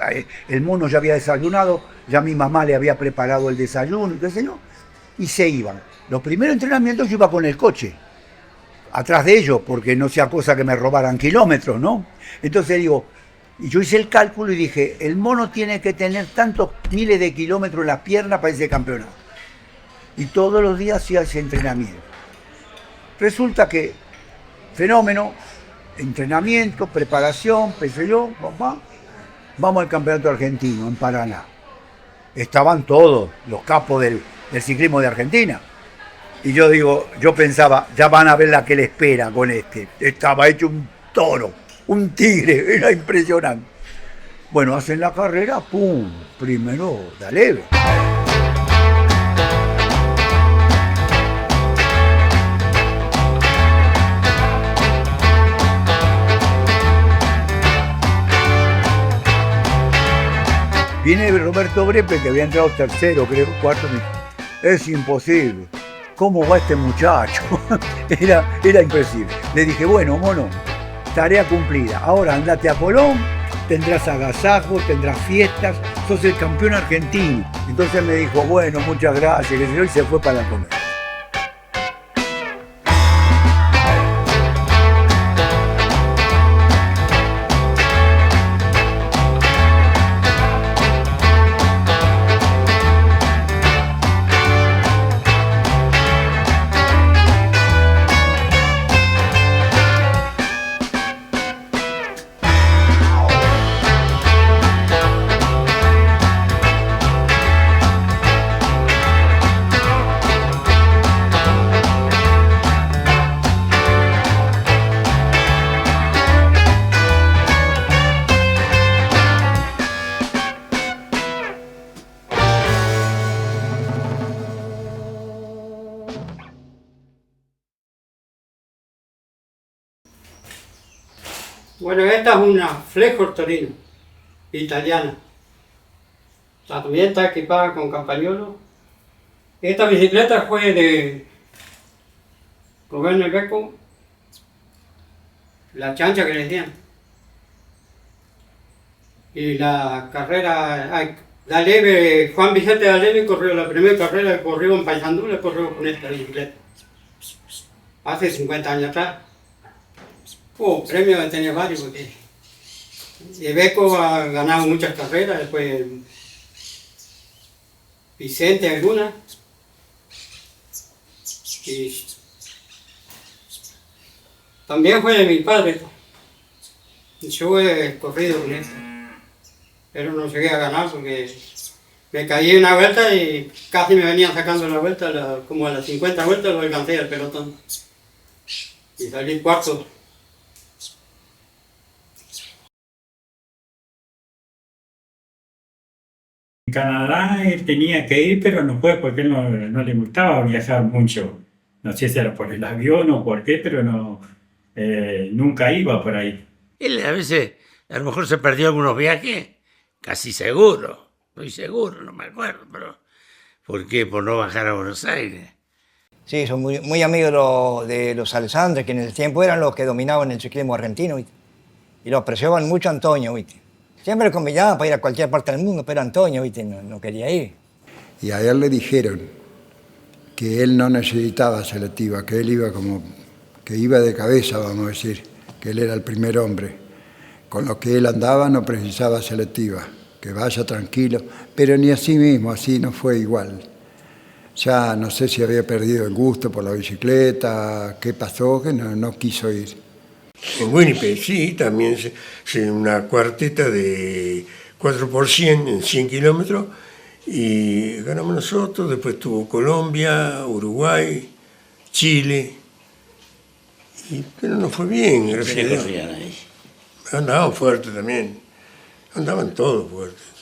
Speaker 14: el mono ya había desayunado, ya mi mamá le había preparado el desayuno, qué sé yo, y se iban. Los primeros entrenamientos yo iba con el coche, atrás de ellos, porque no sea cosa que me robaran kilómetros, ¿no? Entonces digo, y yo hice el cálculo y dije, el mono tiene que tener tantos miles de kilómetros en las piernas para ese campeonato. Y todos los días hacía ese entrenamiento. Resulta que, fenómeno, entrenamiento, preparación, pensé yo, vamos al campeonato argentino en Paraná. Estaban todos los capos del ciclismo de Argentina. Y yo pensaba, ya van a ver la que le espera con este. Estaba hecho un toro, un tigre, era impresionante. Bueno, hacen la carrera, ¡pum! Primero, Daleve. Viene Roberto Brepe, que había entrado tercero, creo, cuarto. Es imposible. ¿Cómo va este muchacho? Era imposible. Le dije, bueno, mono, tarea cumplida. Ahora andate a Colón, tendrás agasajos, tendrás fiestas, sos el campeón argentino. Entonces me dijo, bueno, muchas gracias, y se fue para comer.
Speaker 15: Bueno, esta es una Flejor Torino, italiana. También está equipada con campañolo. Esta bicicleta fue de Rubén el Beco, la chancha que le decían. Y la carrera, D'Aleve, Juan Vicente D'Aleve corrió la primera carrera que corrió en Paysandú, la corrió con esta bicicleta. Hace 50 años atrás. Premios tenía varios, porque el Beco ha ganado muchas carreras, después Vicente algunas. Y también fue de mi padre. Yo he corrido con esto, pero no llegué a ganar porque me caí una vuelta y casi me venían sacando la vuelta, como a las 50 vueltas lo alcancé al pelotón. Y salí cuarto.
Speaker 10: En Canadá él tenía que ir, pero no fue porque él no le gustaba viajar mucho. No sé si era por el avión o por qué, pero no, nunca iba por ahí.
Speaker 16: Él a veces, a lo mejor se perdió algunos viajes, casi seguro, estoy seguro, no me acuerdo, pero ¿por qué? Por no bajar a Buenos Aires.
Speaker 6: Sí, son muy amigos de los Alessandri, que en el tiempo eran los que dominaban el ciclismo argentino, ¿viste? Y lo apreciaban mucho a Antonio, ¿viste? Siempre convidaban para ir a cualquier parte del mundo, pero Antonio, ¿viste? No quería ir.
Speaker 2: Y a él le dijeron que él no necesitaba selectiva, que él iba que iba de cabeza, vamos a decir, que él era el primer hombre. Con lo que él andaba no precisaba selectiva, que vaya tranquilo, pero ni así mismo, así no fue igual. Ya no sé si había perdido el gusto por la bicicleta, qué pasó, que no quiso ir.
Speaker 17: En Winnipeg, sí, también una cuarteta de 4x100 en 100 kilómetros y ganamos nosotros, después tuvo Colombia, Uruguay, Chile, pero no fue bien, gracias a Dios. Andaban fuertes también, andaban todos fuertes.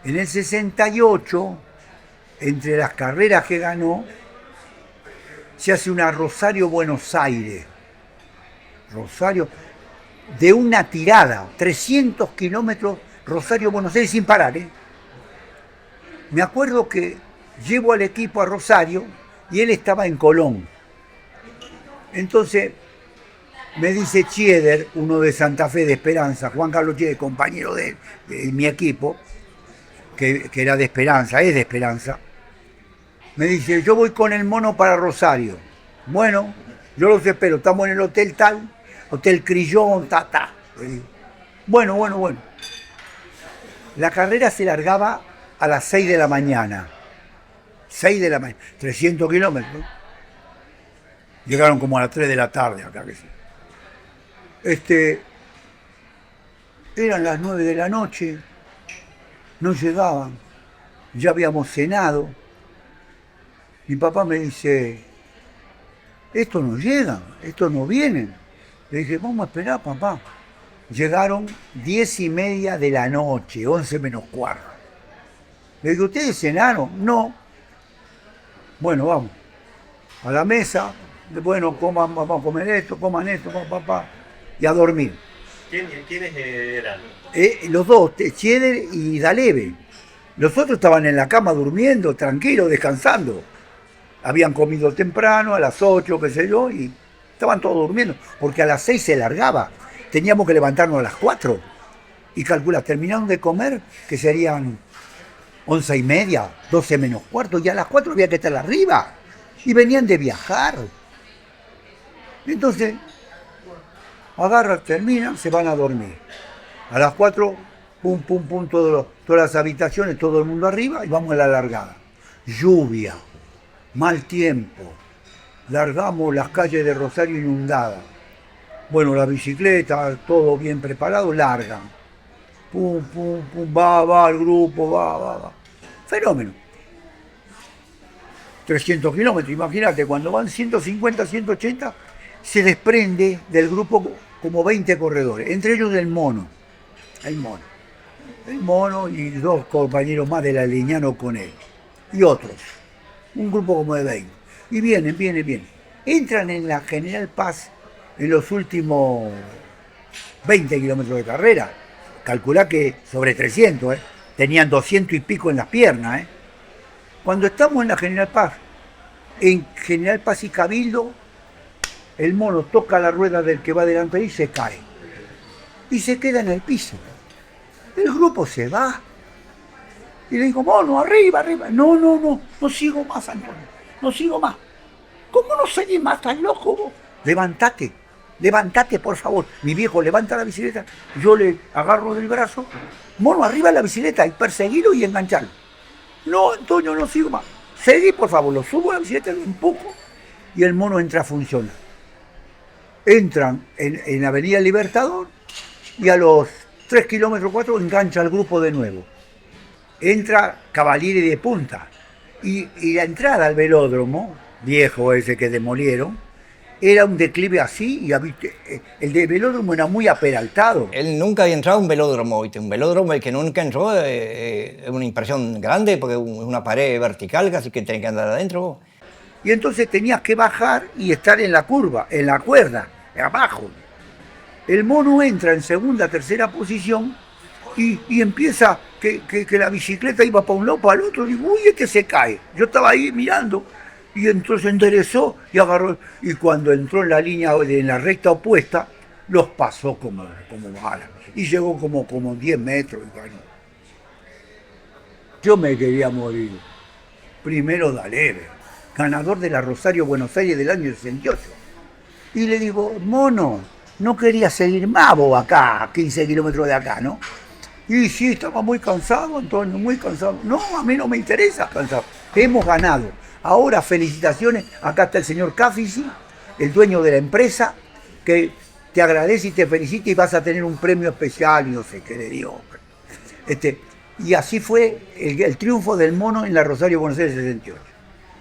Speaker 14: En el 68, entre las carreras que ganó, se hace una Rosario-Buenos Aires. Rosario, de una tirada, 300 kilómetros, Rosario-Buenos Aires sin parar. Me acuerdo que llevo al equipo a Rosario y él estaba en Colón. Entonces me dice Chieder, uno de Santa Fe de Esperanza, Juan Carlos Chieder, compañero de mi equipo, que era de Esperanza, es de Esperanza, me dice, yo voy con el mono para Rosario. Bueno, yo los espero, estamos en el hotel tal, Hotel Crillón, ta. Bueno. La carrera se largaba a las 6 de la mañana. 6 de la mañana, 300 kilómetros. Llegaron como a las 3 de la tarde acá, que sí. Eran las 9 de la noche. No llegaban, ya habíamos cenado. Mi papá me dice, estos no llegan, estos no vienen. Le dije, vamos a esperar, papá. Llegaron 10:30 de la noche, 11 menos cuarto. Le digo, ¿ustedes cenaron? No. Bueno, vamos. A la mesa, bueno, vamos a comer esto, coman esto, papá. Y a dormir.
Speaker 3: ¿Quiénes eran?
Speaker 14: Los dos, Chieder y D'Aleve. Los otros estaban en la cama durmiendo, tranquilos, descansando. Habían comido temprano, a las 8, qué sé yo, y estaban todos durmiendo, porque a las 6 se largaba. Teníamos que levantarnos a las 4. Y calcula, terminaron de comer, que serían 11:30, 12 menos cuarto, y a las 4 había que estar arriba. Y venían de viajar. Entonces, agarran, terminan, se van a dormir. A las 4, pum, todas las habitaciones, todo el mundo arriba, y vamos a la largada. Lluvia, mal tiempo, largamos las calles de Rosario inundadas. Bueno, la bicicleta, todo bien preparado, largan. Pum, pum, pum, va el grupo, va. Fenómeno. 300 kilómetros, imagínate, cuando van 150, 180, se desprende del grupo como 20 corredores, entre ellos el mono y dos compañeros más del Aliñano con él, y otros, un grupo como de 20. Y vienen. Entran en la General Paz en los últimos 20 kilómetros de carrera. Calculá que sobre 300, tenían 200 y pico en las piernas. Cuando estamos en la General Paz y Cabildo, el mono toca la rueda del que va delante y se cae. Y se queda en el piso. El grupo se va. Y le digo, mono, arriba. No sigo más, Antonio. No sigo más. ¿Cómo no seguís más, tan loco vos? Levántate, por favor. Mi viejo levanta la bicicleta, yo le agarro del brazo, mono, arriba de la bicicleta y perseguirlo y engancharlo. No, Antonio, no sigo más. Seguí, por favor, lo subo a la bicicleta, lo empujo y el mono entra a funcionar. Entran en Avenida Libertador y a los 3 kilómetros 4 engancha al grupo de nuevo. Entra Cavalieri de punta y la entrada al velódromo, viejo ese que demolieron, era un declive así y el de velódromo era muy aperaltado.
Speaker 6: Él nunca había entrado a un velódromo, ¿viste? Un velódromo, el que nunca entró, es una impresión grande porque es una pared vertical, casi que tenés que andar adentro.
Speaker 14: Y entonces tenías que bajar y estar en la curva, en la cuerda, abajo. El mono entra en segunda, tercera posición y empieza que la bicicleta iba para un lado, para el otro, y digo, uy, se cae. Yo estaba ahí mirando. Y entonces enderezó y agarró, y cuando entró en la línea, en la recta opuesta, los pasó como bala. Y llegó como 10 metros. Yo me quería morir. Primero Daleve, ganador de la Rosario Buenos Aires del año 68. Y le digo, mono, no quería seguir más vos acá, a 15 kilómetros de acá, ¿no? Y sí, estaba muy cansado, Antonio, muy cansado. No, a mí no me interesa cansado. Hemos ganado. Ahora, felicitaciones, acá está el señor Cafisi, el dueño de la empresa, que te agradece y te felicita y vas a tener un premio especial y no sé qué le dio. Y así fue el triunfo del mono en la Rosario Buenos Aires 68.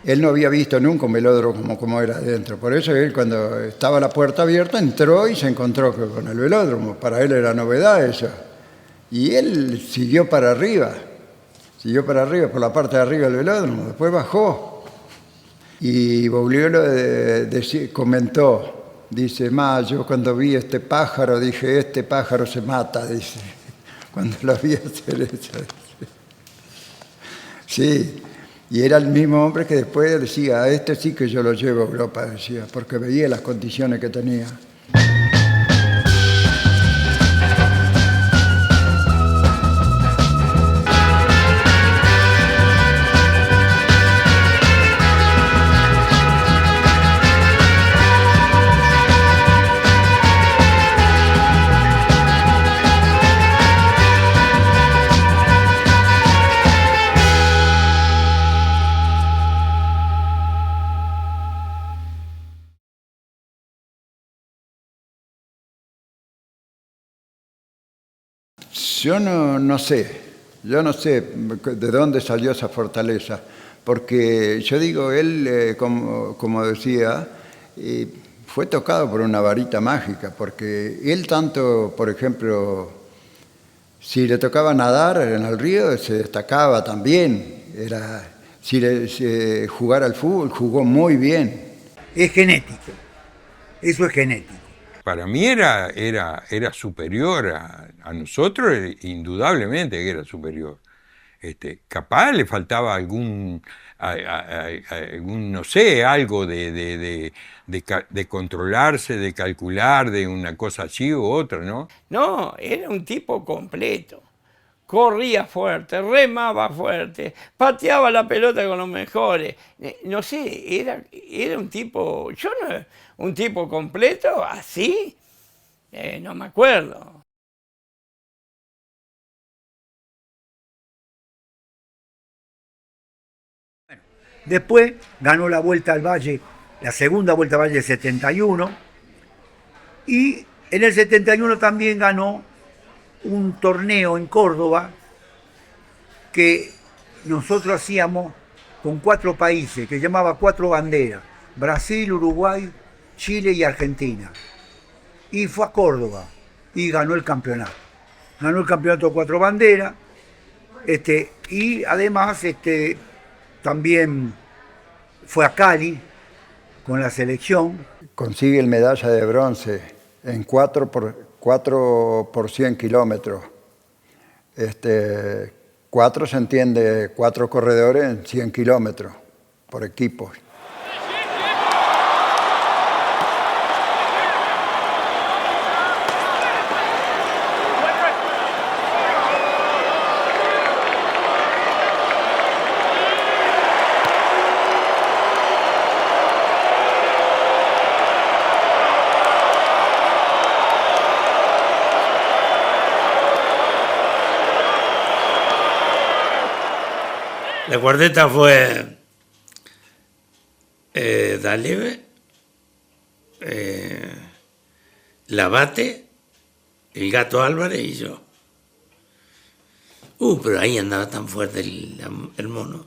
Speaker 2: Él no había visto nunca un velódromo como era adentro, por eso él cuando estaba la puerta abierta entró y se encontró con el velódromo, para él era novedad eso. Y él siguió para arriba por la parte de arriba del velódromo, después bajó. Y Bougliolo comentó, dice, yo cuando vi este pájaro, dije, este pájaro se mata, dice, cuando lo vi hacer eso. Sí, y era el mismo hombre que después decía, a este sí que yo lo llevo a Europa, decía, porque veía las condiciones que tenía. Yo no sé de dónde salió esa fortaleza, porque yo digo, él, como decía, fue tocado por una varita mágica, porque él tanto, por ejemplo, si le tocaba nadar en el río, se destacaba también, si jugar al fútbol, jugó muy bien.
Speaker 14: Es genético, eso es genético.
Speaker 11: Para mí era superior a nosotros, indudablemente que era superior. Capaz le faltaba algún no sé, algo de controlarse, de calcular, de una cosa así u otra, ¿no?
Speaker 7: No, era un tipo completo. Corría fuerte, remaba fuerte, pateaba la pelota con los mejores. No sé, era un tipo, un tipo completo, así, no me acuerdo.
Speaker 14: Después ganó la Vuelta al Valle, la segunda Vuelta al Valle 71, Y en el 71 también ganó un torneo en Córdoba que nosotros hacíamos con 4 países, que se llamaba 4 banderas: Brasil, Uruguay, Chile y Argentina. Y fue a Córdoba y ganó el campeonato. Ganó el campeonato 4 banderas. Y además también fue a Cali con la selección.
Speaker 2: Consigue el medalla de bronce en 4 por 100 kilómetros. 4 se entiende 4 corredores en 100 kilómetros por equipo.
Speaker 16: La cuarteta fue Daleve, Labate, el Gato Álvarez y yo. Pero ahí andaba tan fuerte el mono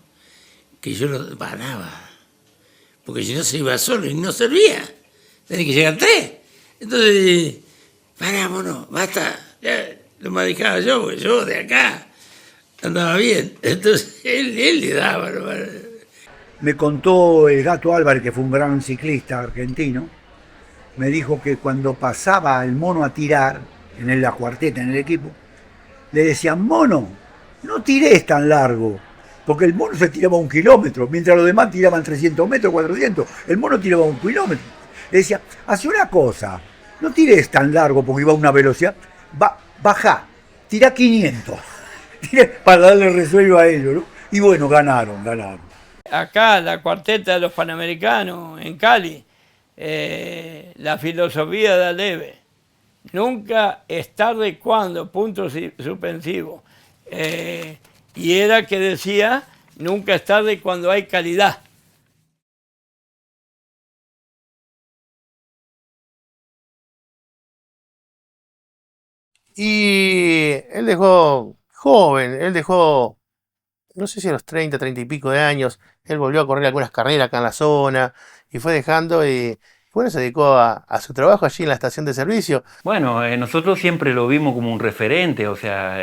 Speaker 16: que yo lo paraba. Porque si no se iba solo y no servía. Tenía que llegar 3. Entonces, pará, mono, basta. Ya lo manejaba yo, porque yo de acá andaba bien. Entonces él le daba.
Speaker 14: Me contó el Gato Álvarez, que fue un gran ciclista argentino, me dijo que cuando pasaba el mono a tirar, en la cuarteta, en el equipo, le decían: mono, no tires tan largo, porque el mono se tiraba 1 kilómetro, mientras los demás tiraban 300 metros, 400, el mono tiraba 1 kilómetro. Le decía: hace una cosa, no tires tan largo porque iba a una velocidad, baja, tira 500, para darle resuelvo a ellos, ¿no? Y bueno, ganaron.
Speaker 7: Acá, la cuarteta de los Panamericanos, en Cali, la filosofía de Aleve: nunca es tarde cuando, punto suspensivo. Y era que decía: nunca es tarde cuando hay calidad.
Speaker 1: Y él dejó joven, no sé si a los 30, 30 y pico de años, él volvió a correr algunas carreras acá en la zona y fue dejando y bueno, se dedicó a su trabajo allí en la estación de servicio.
Speaker 19: Bueno, nosotros siempre lo vimos como un referente, o sea,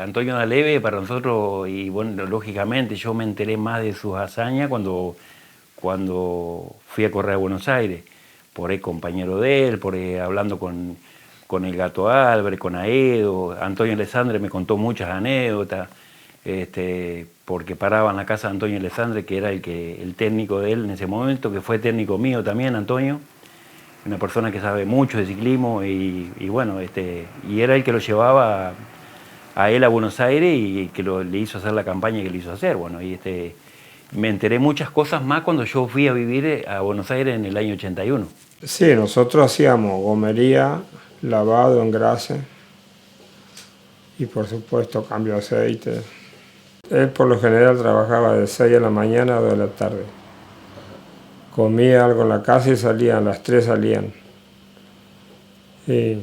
Speaker 19: Antonio Daleve para nosotros, y bueno, lógicamente yo me enteré más de sus hazañas cuando fui a correr a Buenos Aires, por ahí compañero de él, por ahí hablando con el Gato Álvarez, con Aedo. Antonio Alessandre me contó muchas anécdotas, porque paraba en la casa de Antonio Alessandre, que era el técnico de él en ese momento, que fue técnico mío también, Antonio, una persona que sabe mucho de ciclismo, y bueno, y era el que lo llevaba a él a Buenos Aires y que le hizo hacer la campaña que le hizo hacer. Bueno, y me enteré muchas cosas más cuando yo fui a vivir a Buenos Aires en el año 81.
Speaker 13: Sí, nosotros hacíamos gomería, lavado, engrase y por supuesto cambio de aceite. Él por lo general trabajaba de 6 de la mañana a 2 de la tarde. Comía algo en la casa y salían, a las 3 salían.
Speaker 3: ¿Y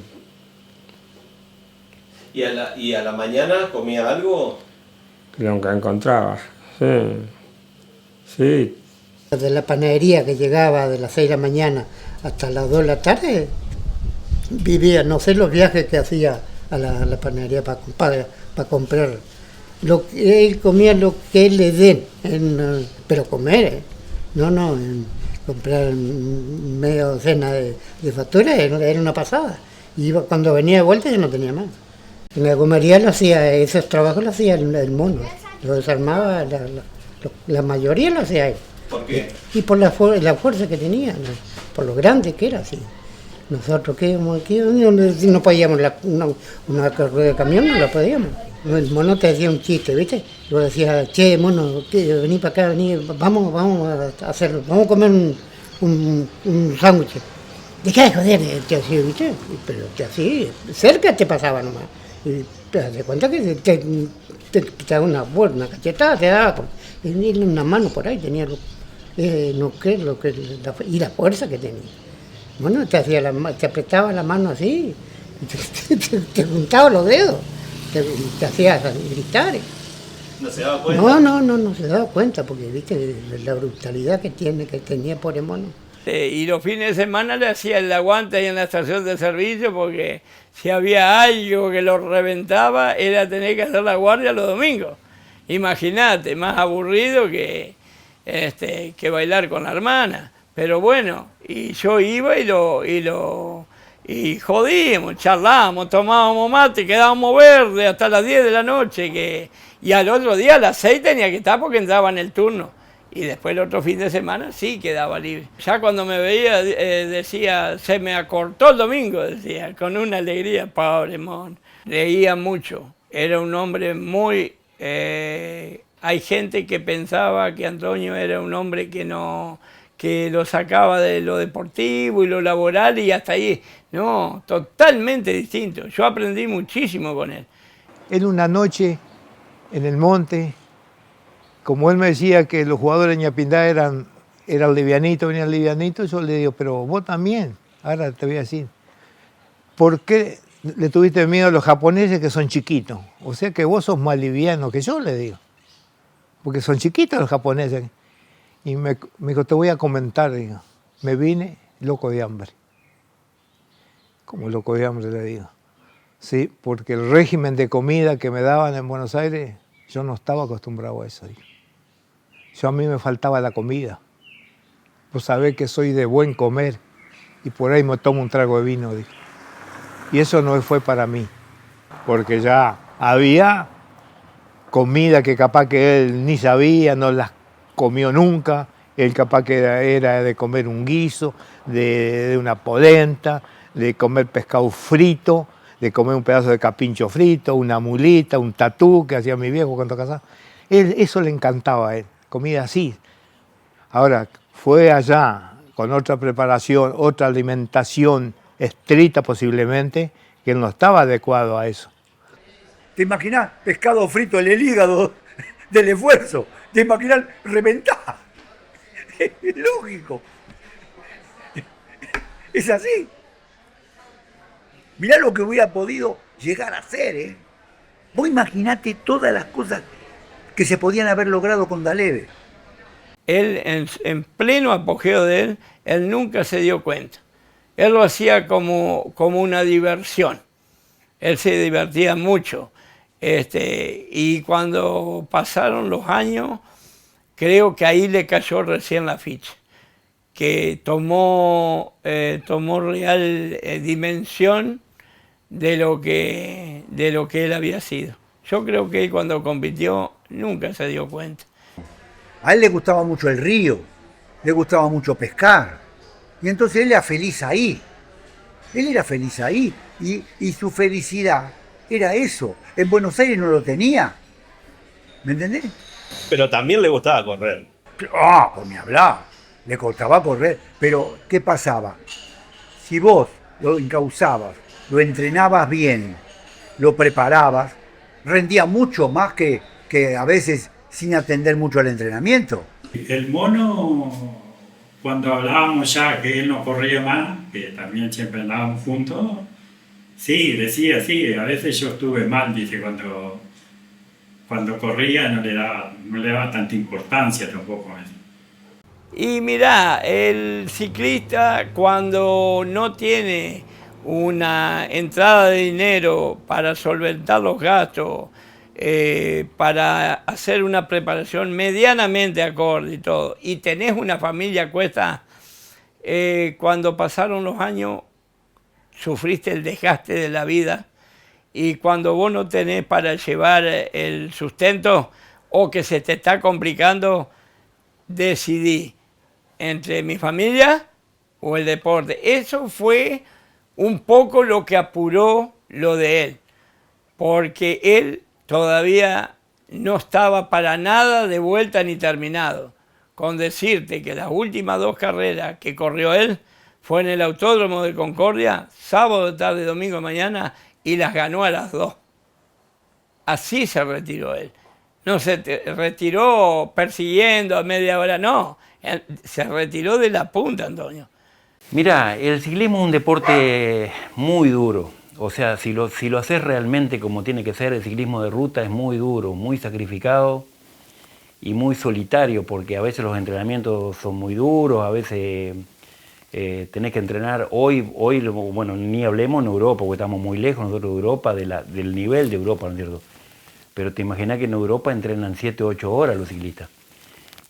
Speaker 3: a la mañana comía algo?
Speaker 13: Lo que encontraba, sí.
Speaker 9: De la panadería que llegaba de las 6 de la mañana hasta las 2 de la tarde, vivía, no sé los viajes que hacía a la panadería para comprar. Él comía lo que él le den, pero comer, comprar media docena de facturas era una pasada. Y cuando venía de vuelta ya no tenía más. En la gomería esos trabajos lo hacía el mono, lo desarmaba, la mayoría lo hacía él.
Speaker 3: ¿Por qué?
Speaker 9: Y por la fuerza que tenía, por lo grande que era, así. Nosotros no podíamos, una carrera de camión no la podíamos. El mono te decía un chiste, ¿viste? Yo decía: che, mono, vení para acá, vení, vamos a comer un sándwich. Dejá de joder, te hacía, ¿viste? Pero te hacía, cerca te pasaba nomás. Y te das cuenta que te daba una cachetada, te daba, y una mano por ahí tenía y la fuerza que tenía. Bueno, te apretaba la mano así, te juntaba los dedos, te hacía gritar.
Speaker 3: ¿No se daba cuenta?
Speaker 9: No se daba cuenta, porque viste la brutalidad que tenía por el mono.
Speaker 7: Y los fines de semana le hacía el aguante ahí en la estación de servicio, porque si había algo que lo reventaba, era tener que hacer la guardia los domingos. Imagínate, más aburrido que bailar con la hermana. Pero bueno, y yo iba y jodíamos, charlábamos, tomábamos mate, quedábamos verdes hasta las 10 de la noche, y al otro día a las 6 tenía que estar porque entraba en el turno. Y después el otro fin de semana sí quedaba libre. Ya cuando me veía decía, se me acortó el domingo, decía, con una alegría, pobre mon. Reía mucho, era un hombre muy... hay gente que pensaba que Antonio era un hombre que lo sacaba de lo deportivo y lo laboral y hasta ahí. No, totalmente distinto. Yo aprendí muchísimo con él.
Speaker 5: En una noche en el monte, como él me decía que los jugadores de Ñapindá eran livianitos, venían livianitos, yo le digo, pero vos también, ahora te voy a decir, ¿por qué le tuviste miedo a los japoneses que son chiquitos? O sea que vos sos más liviano que yo, le digo, porque son chiquitos los japoneses. Y me dijo, te voy a comentar, digo, me vine loco de hambre. Como loco de hambre, le digo. Sí, porque el régimen de comida que me daban en Buenos Aires, yo no estaba acostumbrado a eso, digo. A mí me faltaba la comida. Vos sabés que soy de buen comer y por ahí me tomo un trago de vino, digo. Y eso no fue para mí, porque ya había comida que capaz que él ni sabía, no las comió nunca. Él capaz que era de comer un guiso, de una polenta, de comer pescado frito, de comer un pedazo de capincho frito, una mulita, un tatú que hacía mi viejo cuando casaba. Eso le encantaba a él, comida así. Ahora, fue allá con otra preparación, otra alimentación estricta posiblemente, que él no estaba adecuado a eso.
Speaker 14: ¿Te imaginás pescado frito en el hígado del esfuerzo? ¿Te imaginás reventar? Es lógico. Es así. Mirá lo que hubiera podido llegar a hacer, ¿eh? Vos imaginate todas las cosas que se podían haber logrado con Daleve.
Speaker 7: Él, en pleno apogeo de él nunca se dio cuenta. Él lo hacía como una diversión. Él se divertía mucho. Y cuando pasaron los años, creo que ahí le cayó recién la ficha, que tomó real dimensión de lo que él había sido. Yo creo que él cuando compitió nunca se dio cuenta.
Speaker 14: A él le gustaba mucho el río, le gustaba mucho pescar, y entonces él era feliz ahí. Él era feliz ahí, y su felicidad era eso. En Buenos Aires no lo tenía. ¿Me entendés?
Speaker 3: Pero también le gustaba correr.
Speaker 14: Ah, por ni hablar. Le costaba correr. Pero, ¿qué pasaba? Si vos lo encauzabas, lo entrenabas bien, lo preparabas, rendía mucho más que a veces sin atender mucho al entrenamiento.
Speaker 10: El mono, cuando hablábamos ya que él no corría más, que también siempre andábamos juntos, sí, decía, sí, a veces yo estuve mal, dice, cuando corría no le daba tanta importancia tampoco a eso.
Speaker 7: Y mirá, el ciclista cuando no tiene una entrada de dinero para solventar los gastos, para hacer una preparación medianamente acorde y todo, y tenés una familia cuesta, cuando pasaron los años sufriste el desgaste de la vida, y cuando vos no tenés para llevar el sustento o que se te está complicando, decidí entre mi familia o el deporte. Eso fue un poco lo que apuró lo de él, porque él todavía no estaba para nada de vuelta ni terminado. Con decirte que las últimas 2 carreras que corrió él fue en el Autódromo de Concordia, sábado, tarde, domingo, mañana, y las ganó a las 2. Así se retiró él. No se retiró persiguiendo a media hora, no. Se retiró de la punta, Antonio.
Speaker 19: Mira, el ciclismo es un deporte muy duro. O sea, si lo haces realmente como tiene que ser, el ciclismo de ruta es muy duro, muy sacrificado y muy solitario, porque a veces los entrenamientos son muy duros, a veces tenés que entrenar bueno, ni hablemos en Europa, porque estamos muy lejos nosotros de Europa, del nivel de Europa, ¿no es cierto? Pero te imaginas que en Europa entrenan 7 o 8 horas los ciclistas.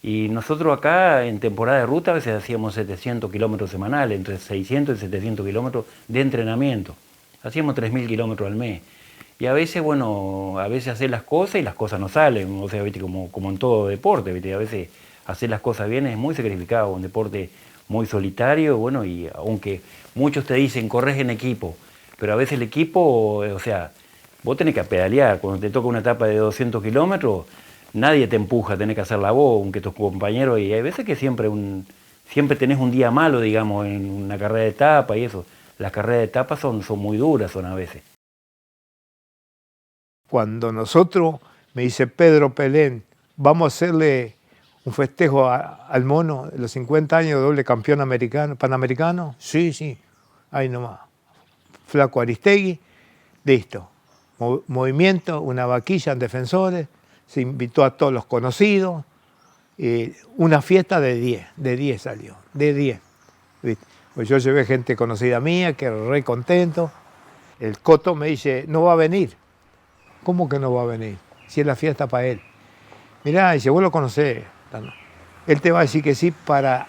Speaker 19: Y nosotros acá, en temporada de ruta, a veces hacíamos 700 kilómetros semanales, entre 600 y 700 kilómetros de entrenamiento. Hacíamos 3.000 kilómetros al mes. Y a veces, bueno, a veces hacer las cosas y las cosas no salen. O sea, ¿viste? Como en todo deporte, ¿viste? A veces hacer las cosas bien es muy sacrificado, un deporte muy solitario, bueno, y aunque muchos te dicen corres en equipo, pero a veces el equipo, o sea, vos tenés que pedalear. Cuando te toca una etapa de 200 kilómetros, nadie te empuja, tenés que hacerla vos, aunque tus compañeros, y hay veces que siempre tenés un día malo, digamos, en una carrera de etapa y eso. Las carreras de etapa son muy duras, son a veces.
Speaker 5: Cuando nosotros, me dice Pedro Pelén, vamos a hacerle un festejo al mono de los 50 años de doble campeón panamericano, sí, ahí nomás. Flaco Aristegui, listo. Movimiento, una vaquilla en Defensores, se invitó a todos los conocidos, una fiesta de 10 salió, de 10. ¿Viste? Pues yo llevé gente conocida mía, que re contento. El Coto me dice, no va a venir. ¿Cómo que no va a venir? Si es la fiesta para él. Mirá, dice, vos lo conocés. Él te va a decir que sí para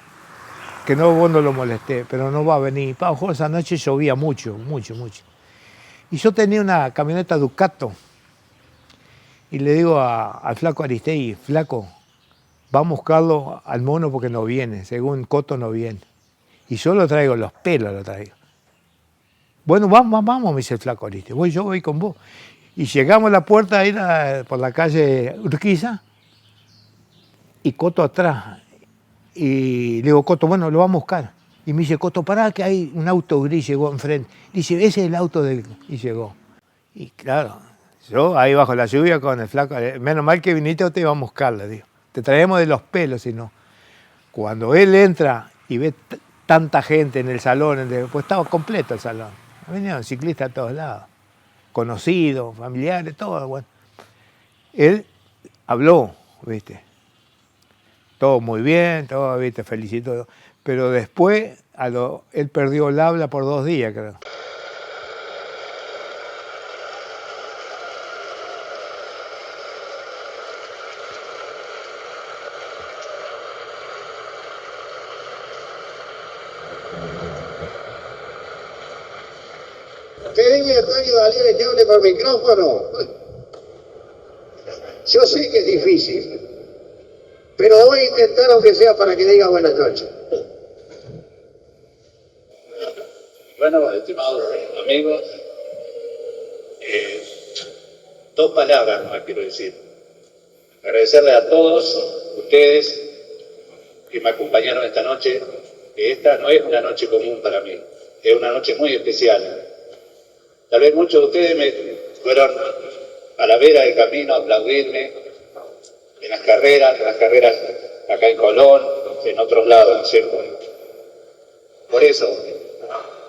Speaker 5: que vos no lo molestés, pero no va a venir. Ojo, esa noche llovía mucho. Y yo tenía una camioneta Ducato. Y le digo al flaco Aristegui, flaco, vamos a buscarlo al mono porque no viene, según Coto no viene. Y yo lo traigo, los pelos lo traigo. Bueno, vamos, me dice el flaco Aristegui, yo voy con vos. Y llegamos a la puerta ahí por la calle Urquiza, y Coto atrás. Y le digo, Coto, bueno, lo vamos a buscar. Y me dice, Coto, pará, que hay un auto gris, llegó enfrente. Dice, ese es el auto del... Y llegó. Y claro, yo ahí bajo la lluvia con el flaco, menos mal que viniste o te íbamos a buscar, le digo. Te traemos de los pelos, si no. Cuando él entra y ve tanta gente en el salón, pues estaba completo el salón. Venían ciclistas a todos lados, conocidos, familiares, todo. Bueno. Él habló, ¿viste? Todo muy bien, todo, ¿viste? Felicito. Pero después, él perdió el habla por 2 días, creo.
Speaker 20: Pedime a Toño Daleve que hable por micrófono. Yo sé que es difícil, pero voy a intentar aunque sea para que diga buenas noches.
Speaker 21: Bueno, estimados amigos, 2 palabras más quiero decir. Agradecerle a todos ustedes que me acompañaron esta noche, que esta no es una noche común para mí, es una noche muy especial. Tal vez muchos de ustedes me fueron a la vera del camino a aplaudirme en las carreras acá en Colón, en otros lados, ¿no es cierto? Por eso,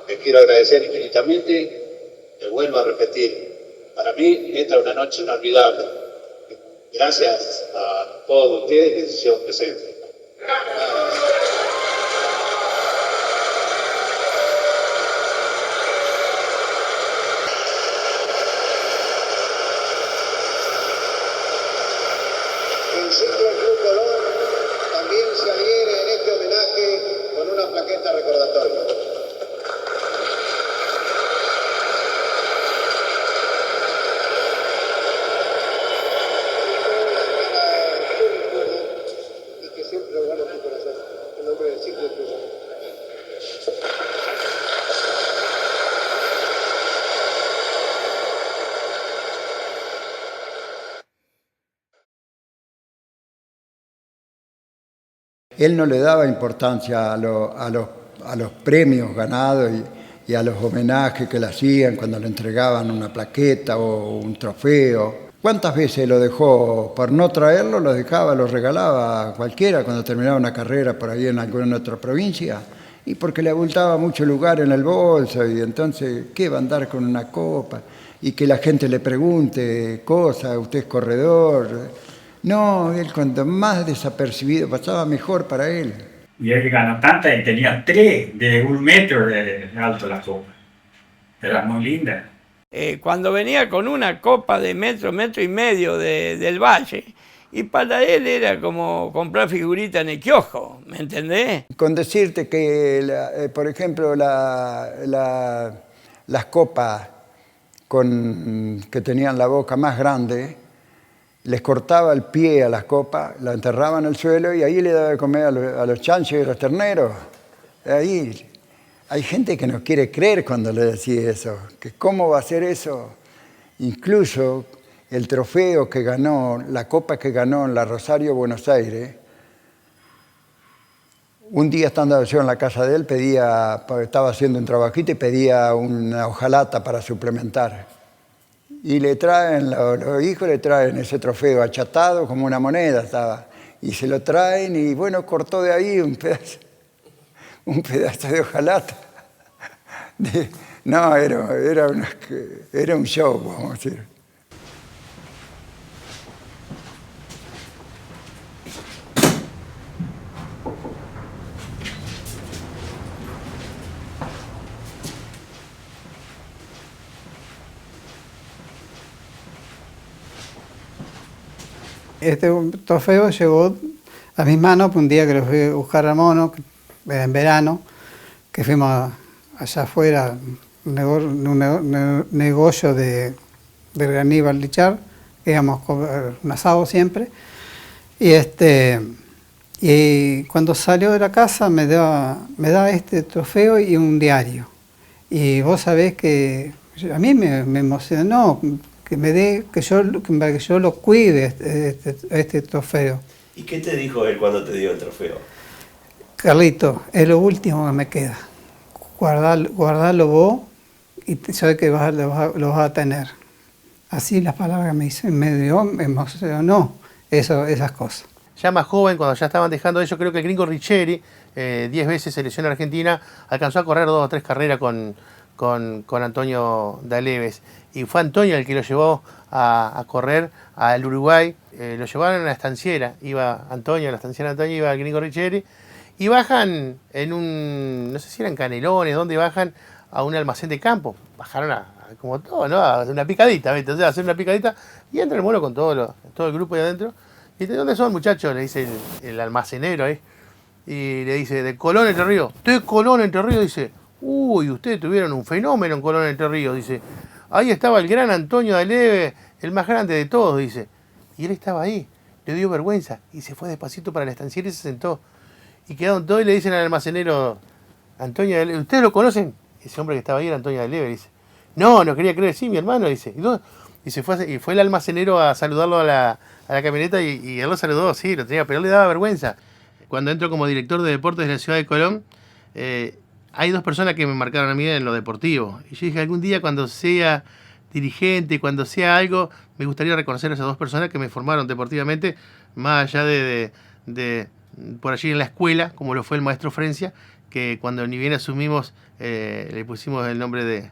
Speaker 21: les quiero agradecer infinitamente, te vuelvo a repetir, para mí esta es una noche inolvidable. Gracias a todos ustedes que se hicieron presentes.
Speaker 20: El Ciclo Club Colón también se adhiere en este homenaje con una plaqueta recordatoria. Y que siempre lo guarde en tu corazón, en nombre del Ciclo Club.
Speaker 2: Él no le daba importancia a los premios ganados y a los homenajes que le hacían cuando le entregaban una plaqueta o un trofeo. ¿Cuántas veces lo dejó por no traerlo? Lo dejaba, lo regalaba a cualquiera cuando terminaba una carrera por ahí en alguna otra provincia Y porque le abultaba mucho lugar en el bolso, y entonces, ¿qué va a andar con una copa? Y que la gente le pregunte cosas, usted es corredor. No, él cuanto más desapercibido pasaba, mejor para él.
Speaker 10: Y él ganó tantas y tenía 3 de 1 metro de alto la copa. Era muy linda.
Speaker 7: Cuando venía con una copa de metro y medio del Valle, y para él era como comprar figuritas en el kiosco, ¿me entendés?
Speaker 2: Con decirte que, por ejemplo, las copas que tenían la boca más grande, les cortaba el pie a las copas, la enterraba en el suelo y ahí le daba de comer a los chanchos y a los terneros. Ahí hay gente que no quiere creer cuando le decís eso, que cómo va a ser eso. Incluso el trofeo que ganó, la copa que ganó en la Rosario, Buenos Aires, un día estando yo en la casa de él, estaba haciendo un trabajito y pedía una hojalata para suplementar. Y le traen, los hijos le traen ese trofeo achatado como una moneda estaba. Y se lo traen y bueno, cortó de ahí un pedazo de hojalata. No, era un show, vamos a decir.
Speaker 4: Este trofeo llegó a mis manos un día que lo fui a buscar al mono, en verano, que fuimos allá afuera, un negocio de Aníbal Lichard, que íbamos a comer un asado siempre, y cuando salió de la casa me da este trofeo y un diario. Y vos sabés que a mí me emocionó que me dé, que yo lo cuide este trofeo.
Speaker 3: ¿Y qué te dijo él cuando te dio el trofeo?
Speaker 4: Carlito, es lo último que me queda. Guardalo vos y sabes que lo vas a tener. Así las palabras me emocionó esas cosas.
Speaker 1: Ya más joven, cuando ya estaban dejando eso, creo que el gringo Richeri, 10 veces selección argentina, alcanzó a correr 2 o 3 carreras con Antonio D'Aleves. Y fue Antonio el que lo llevó a correr al Uruguay. Lo llevaron a la estanciera. Iba Antonio, a la estanciera Antonio, iba el gringo Richeri. Y bajan no sé si eran Canelones, ¿dónde bajan? A un almacén de campo. Bajaron como todo, ¿no? A hacer una picadita, ¿viste? O sea, hacer una picadita. Y entra el mono con todo el grupo ahí adentro. Y dice, ¿dónde son, muchachos? Le dice el almacenero ahí. Y le dice, de Colón, Entre Ríos. ¿Usted es Colón, Entre Ríos? Dice, uy, ustedes tuvieron un fenómeno en Colón, Entre Ríos. Dice, ahí estaba el gran Antonio D'Aleve, el más grande de todos, dice. Y él estaba ahí, le dio vergüenza y se fue despacito para la estanciera y se sentó. Y quedaron todos y le dicen al almacenero, Antonio D'Aleve, ¿ustedes lo conocen? Ese hombre que estaba ahí era Antonio D'Aleve, dice. No quería creer, sí, mi hermano, dice. Y fue el almacenero a saludarlo a la camioneta y él lo saludó, sí, lo tenía, pero él le daba vergüenza. Cuando entro como director de deportes de la ciudad de Colón, hay 2 personas que me marcaron a mí en lo deportivo. Y yo dije, algún día cuando sea dirigente, cuando sea algo, me gustaría reconocer a esas 2 personas que me formaron deportivamente, más allá de por allí en la escuela, como lo fue el maestro Frencia, que cuando ni bien asumimos, le pusimos el nombre de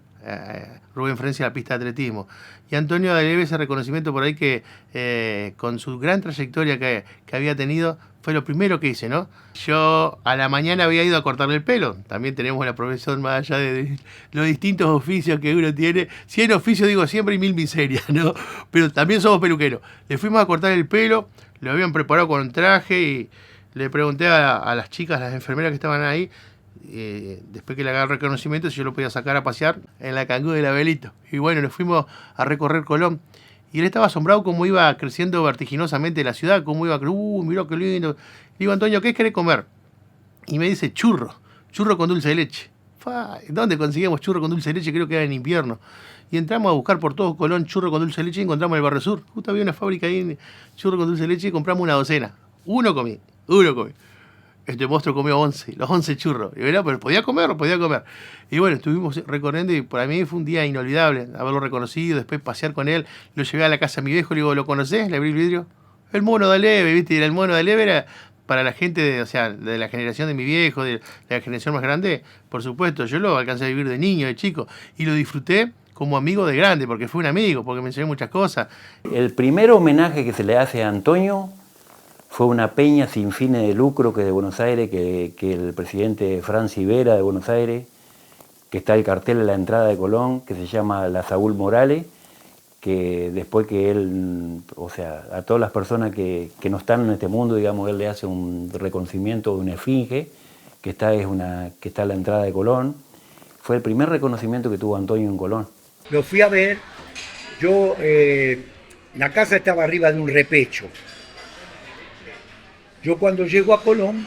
Speaker 1: Rubén Frencia a la pista de atletismo. Y Antonio D'Aleve, ese reconocimiento por ahí que con su gran trayectoria que había tenido, fue lo primero que hice, ¿no? Yo a la mañana había ido a cortarle el pelo. También tenemos la profesión más allá de los distintos oficios que uno tiene. Si hay oficio, digo, siempre hay 1000 miserias, ¿no? Pero también somos peluqueros. Le fuimos a cortar el pelo, lo habían preparado con un traje y le pregunté a las chicas, las enfermeras que estaban ahí, después que le agarré el reconocimiento, si yo lo podía sacar a pasear en la Cangú de Abelito. Y bueno, nos fuimos a recorrer Colón. Y él estaba asombrado cómo iba creciendo vertiginosamente la ciudad, cómo iba, mirá qué lindo. Le digo, Antonio, ¿qué querés comer? Y me dice, churro con dulce de leche. ¿Dónde conseguíamos churro con dulce de leche? Creo que era en invierno. Y entramos a buscar por todo Colón churro con dulce de leche y encontramos el Barrio Sur. Justo había una fábrica ahí, churro con dulce de leche, y compramos una docena. Uno comí. Este monstruo comió 11, los 11 churros. Y verá, pero podía comer. Y bueno, estuvimos recorriendo y para mí fue un día inolvidable haberlo reconocido, después pasear con él. Lo llevé a la casa de mi viejo, le digo, ¿lo conocés? Le abrí el vidrio. El mono D'Aleve, ¿viste? Y el mono D'Aleve era para la gente, o sea, de la generación de mi viejo, de la generación más grande, por supuesto, yo lo alcancé a vivir de niño, de chico, y lo disfruté como amigo de grande, porque fue un amigo, porque me enseñó muchas cosas.
Speaker 19: El primer homenaje que se le hace a Antonio fue una peña sin fines de lucro que de Buenos Aires, que el presidente Franci Vera de Buenos Aires, que está el cartel en la entrada de Colón, que se llama la Saúl Morales, que después que él, o sea, a todas las personas que no están en este mundo, digamos, él le hace un reconocimiento de una esfinge, que está en la entrada de Colón. Fue el primer reconocimiento que tuvo Antonio en Colón.
Speaker 14: Lo fui a ver, yo, la casa estaba arriba de un repecho. Yo cuando llego a Colón,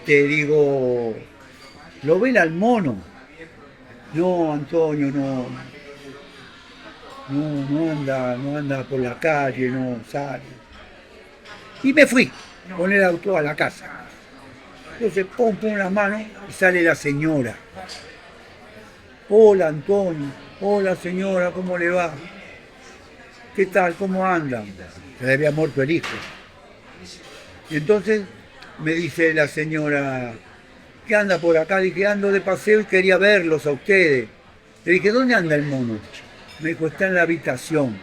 Speaker 14: digo, ¿lo ven al mono? No, Antonio, no anda por la calle, no sale. Y me fui con el auto a la casa. Entonces pongo las manos y sale la señora. Hola Antonio, hola señora, ¿cómo le va? ¿Qué tal? ¿Cómo andan? Se le había muerto el hijo. Y entonces me dice la señora, ¿qué anda por acá? Dije, ando de paseo y quería verlos a ustedes. Le dije, ¿dónde anda el mono? Me dijo, está en la habitación.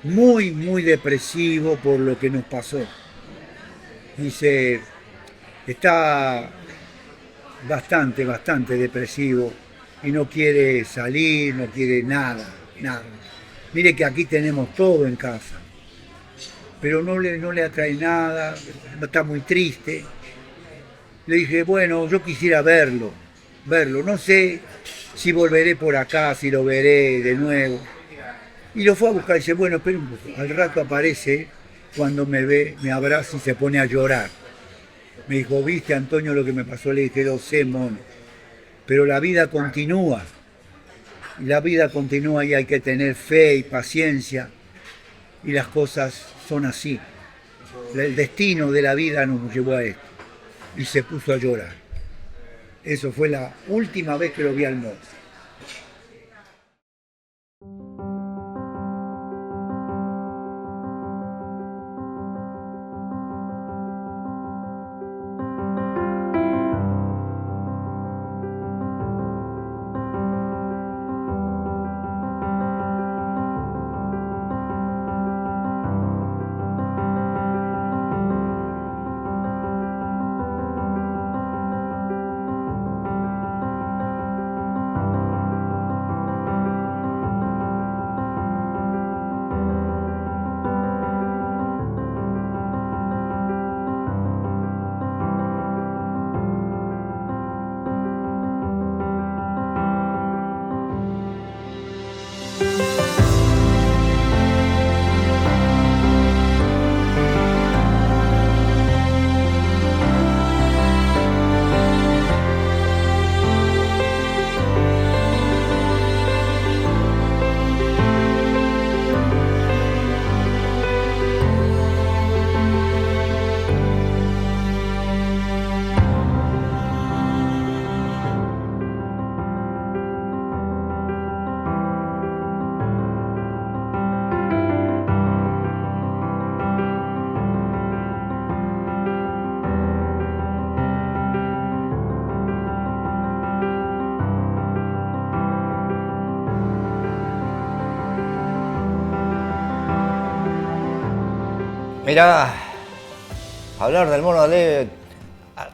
Speaker 14: Muy, muy depresivo por lo que nos pasó. Dice, está bastante depresivo y no quiere salir, no quiere nada. Mire que aquí tenemos todo en casa, pero no le atrae nada, está muy triste. Le dije, bueno, yo quisiera verlo, no sé si volveré por acá, si lo veré de nuevo. Y lo fue a buscar y dice, bueno, espera un poco. Al rato aparece, cuando me ve, me abraza y se pone a llorar. Me dijo, ¿viste, Antonio, lo que me pasó? Le dije, lo sé, mono, pero la vida continúa. Y la vida continúa y hay que tener fe y paciencia. Y las cosas son así. El destino de la vida nos llevó a esto. Y se puso a llorar. Eso fue la última vez que lo vi al mono.
Speaker 6: Mirá, hablar del mono Aleve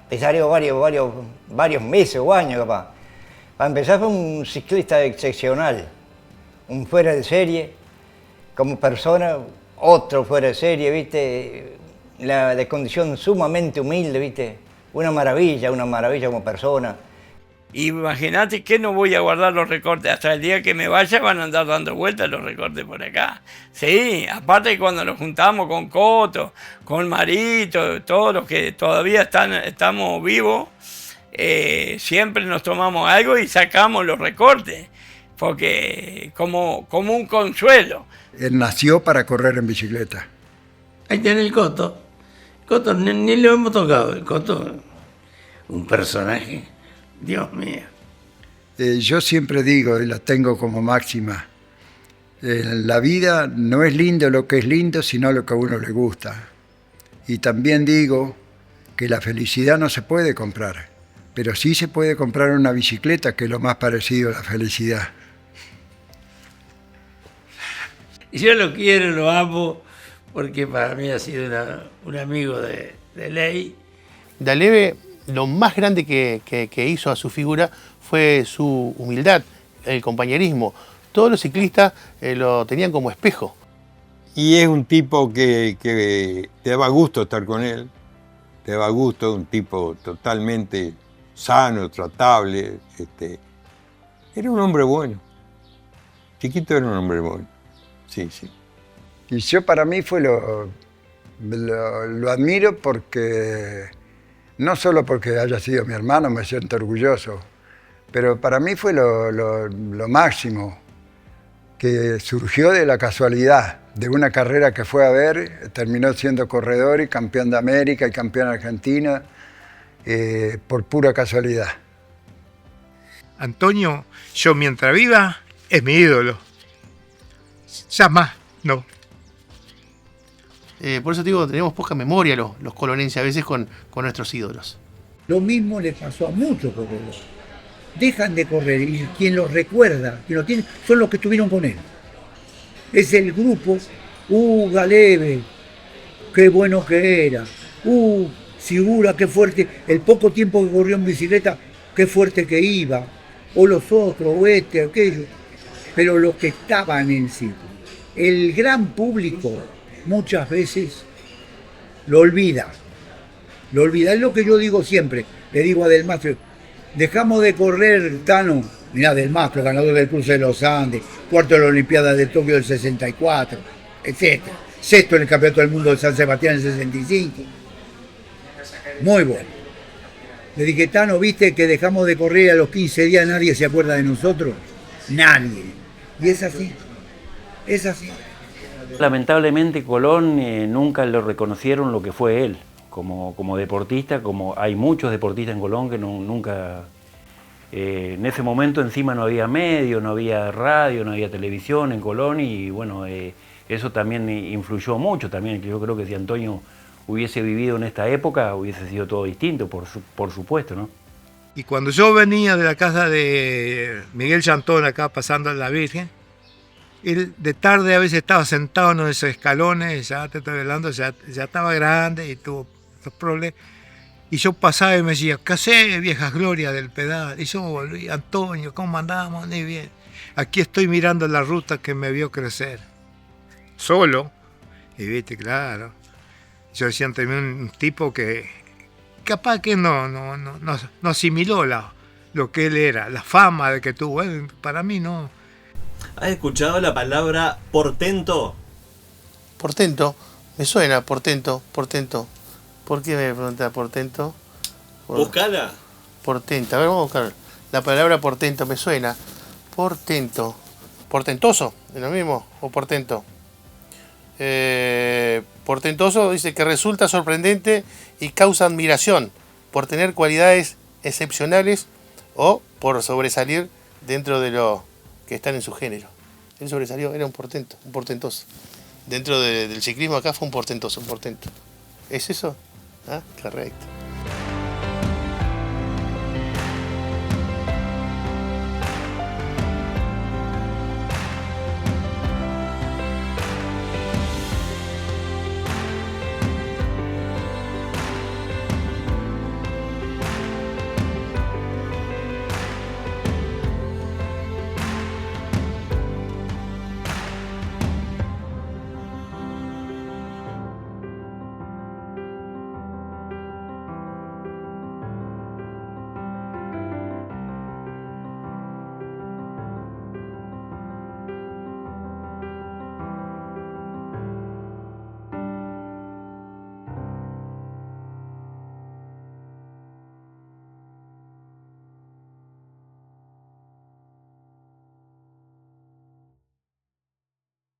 Speaker 6: pesaría varios meses o años capaz. Para empezar fue un ciclista excepcional, un fuera de serie, como persona, otro fuera de serie, ¿viste? De condición sumamente humilde, ¿viste? Una maravilla como persona.
Speaker 7: Imagínate que no voy a guardar los recortes. Hasta el día que me vaya van a andar dando vueltas los recortes por acá. Sí, aparte cuando nos juntamos con Coto, con Marito, todos los que todavía estamos vivos, siempre nos tomamos algo y sacamos los recortes, porque como un consuelo.
Speaker 2: Él nació para correr en bicicleta.
Speaker 16: Ahí tiene el Coto. Coto ni lo hemos tocado. El Coto, un personaje. Dios mío.
Speaker 2: Yo siempre digo, y la tengo como máxima, la vida no es lindo lo que es lindo, sino lo que a uno le gusta. Y también digo que la felicidad no se puede comprar, pero sí se puede comprar una bicicleta, que es lo más parecido a la felicidad.
Speaker 16: Yo lo quiero, lo amo, porque para mí ha sido un amigo de ley.
Speaker 1: D'Aleve, lo más grande que hizo a su figura fue su humildad, el compañerismo. Todos los ciclistas lo tenían como espejo.
Speaker 11: Y es un tipo que te daba gusto estar con él, te daba gusto, un tipo totalmente sano, tratable. Era un hombre bueno. Chiquito era un hombre bueno. Sí, sí.
Speaker 2: Y yo para mí fue lo admiro porque, no solo porque haya sido mi hermano, me siento orgulloso, pero para mí fue lo máximo, que surgió de la casualidad, de una carrera que fue a ver, terminó siendo corredor y campeón de América y campeón argentina, por pura casualidad.
Speaker 5: Antonio, yo mientras viva, es mi ídolo. Ya más, no.
Speaker 1: Por eso te digo, tenemos poca memoria los colonenses a veces con nuestros ídolos.
Speaker 14: Lo mismo le pasó a muchos corredores. Dejan de correr y quien los recuerda, quien los tiene, son los que estuvieron con él. Es el grupo, D'Aleve, qué bueno que era. Sigura, qué fuerte, el poco tiempo que corrió en bicicleta, qué fuerte que iba. O los otros, o aquello. Pero los que estaban en el círculo. El gran público muchas veces lo olvida. Lo olvida. Es lo que yo digo siempre. Le digo a Del Mastro, dejamos de correr, Tano. Mirá, Del Mastro, ganador del Cruce de los Andes, cuarto de la Olimpiada de Tokio del 64, etc. Sexto en el Campeonato del Mundo de San Sebastián en el 65. Muy bueno. Le dije, Tano, ¿viste que dejamos de correr a los 15 días? Nadie se acuerda de nosotros. Nadie. Y es así. Es así.
Speaker 19: Lamentablemente Colón nunca lo reconocieron lo que fue él, como deportista, como hay muchos deportistas en Colón que nunca... en ese momento encima no había medios, no había radio, no había televisión en Colón y bueno, eso también influyó mucho también. Yo creo que si Antonio hubiese vivido en esta época hubiese sido todo distinto, por supuesto, ¿no?
Speaker 5: Y cuando yo venía de la casa de Miguel Chantón acá pasando a la Virgen, él de tarde a veces estaba sentado en esos escalones, ya te estoy hablando, ya estaba grande y tuvo los problemas. Y yo pasaba y me decía, ¿qué hacés, viejas glorias del pedal? Y yo volví, Antonio, ¿cómo andamos? Ni bien. Aquí estoy mirando la ruta que me vio crecer. Solo. Y viste, claro. Yo decía también un tipo que capaz que no asimiló lo que él era, la fama de que tuvo. Para mí no.
Speaker 3: ¿Has escuchado la palabra portento?
Speaker 1: Portento, me suena, portento. ¿Por qué me pregunta portento?
Speaker 3: Buscala.
Speaker 1: Portento, a ver, vamos a buscar. La palabra portento me suena. Portento. ¿Portentoso? ¿Es lo mismo? ¿O portento? Portentoso dice que resulta sorprendente y causa admiración por tener cualidades excepcionales o por sobresalir dentro de lo que están en su género. Él sobresalió, era un portentoso. Dentro del ciclismo acá fue un portentoso, un portento. ¿Es eso? Ah, correcto.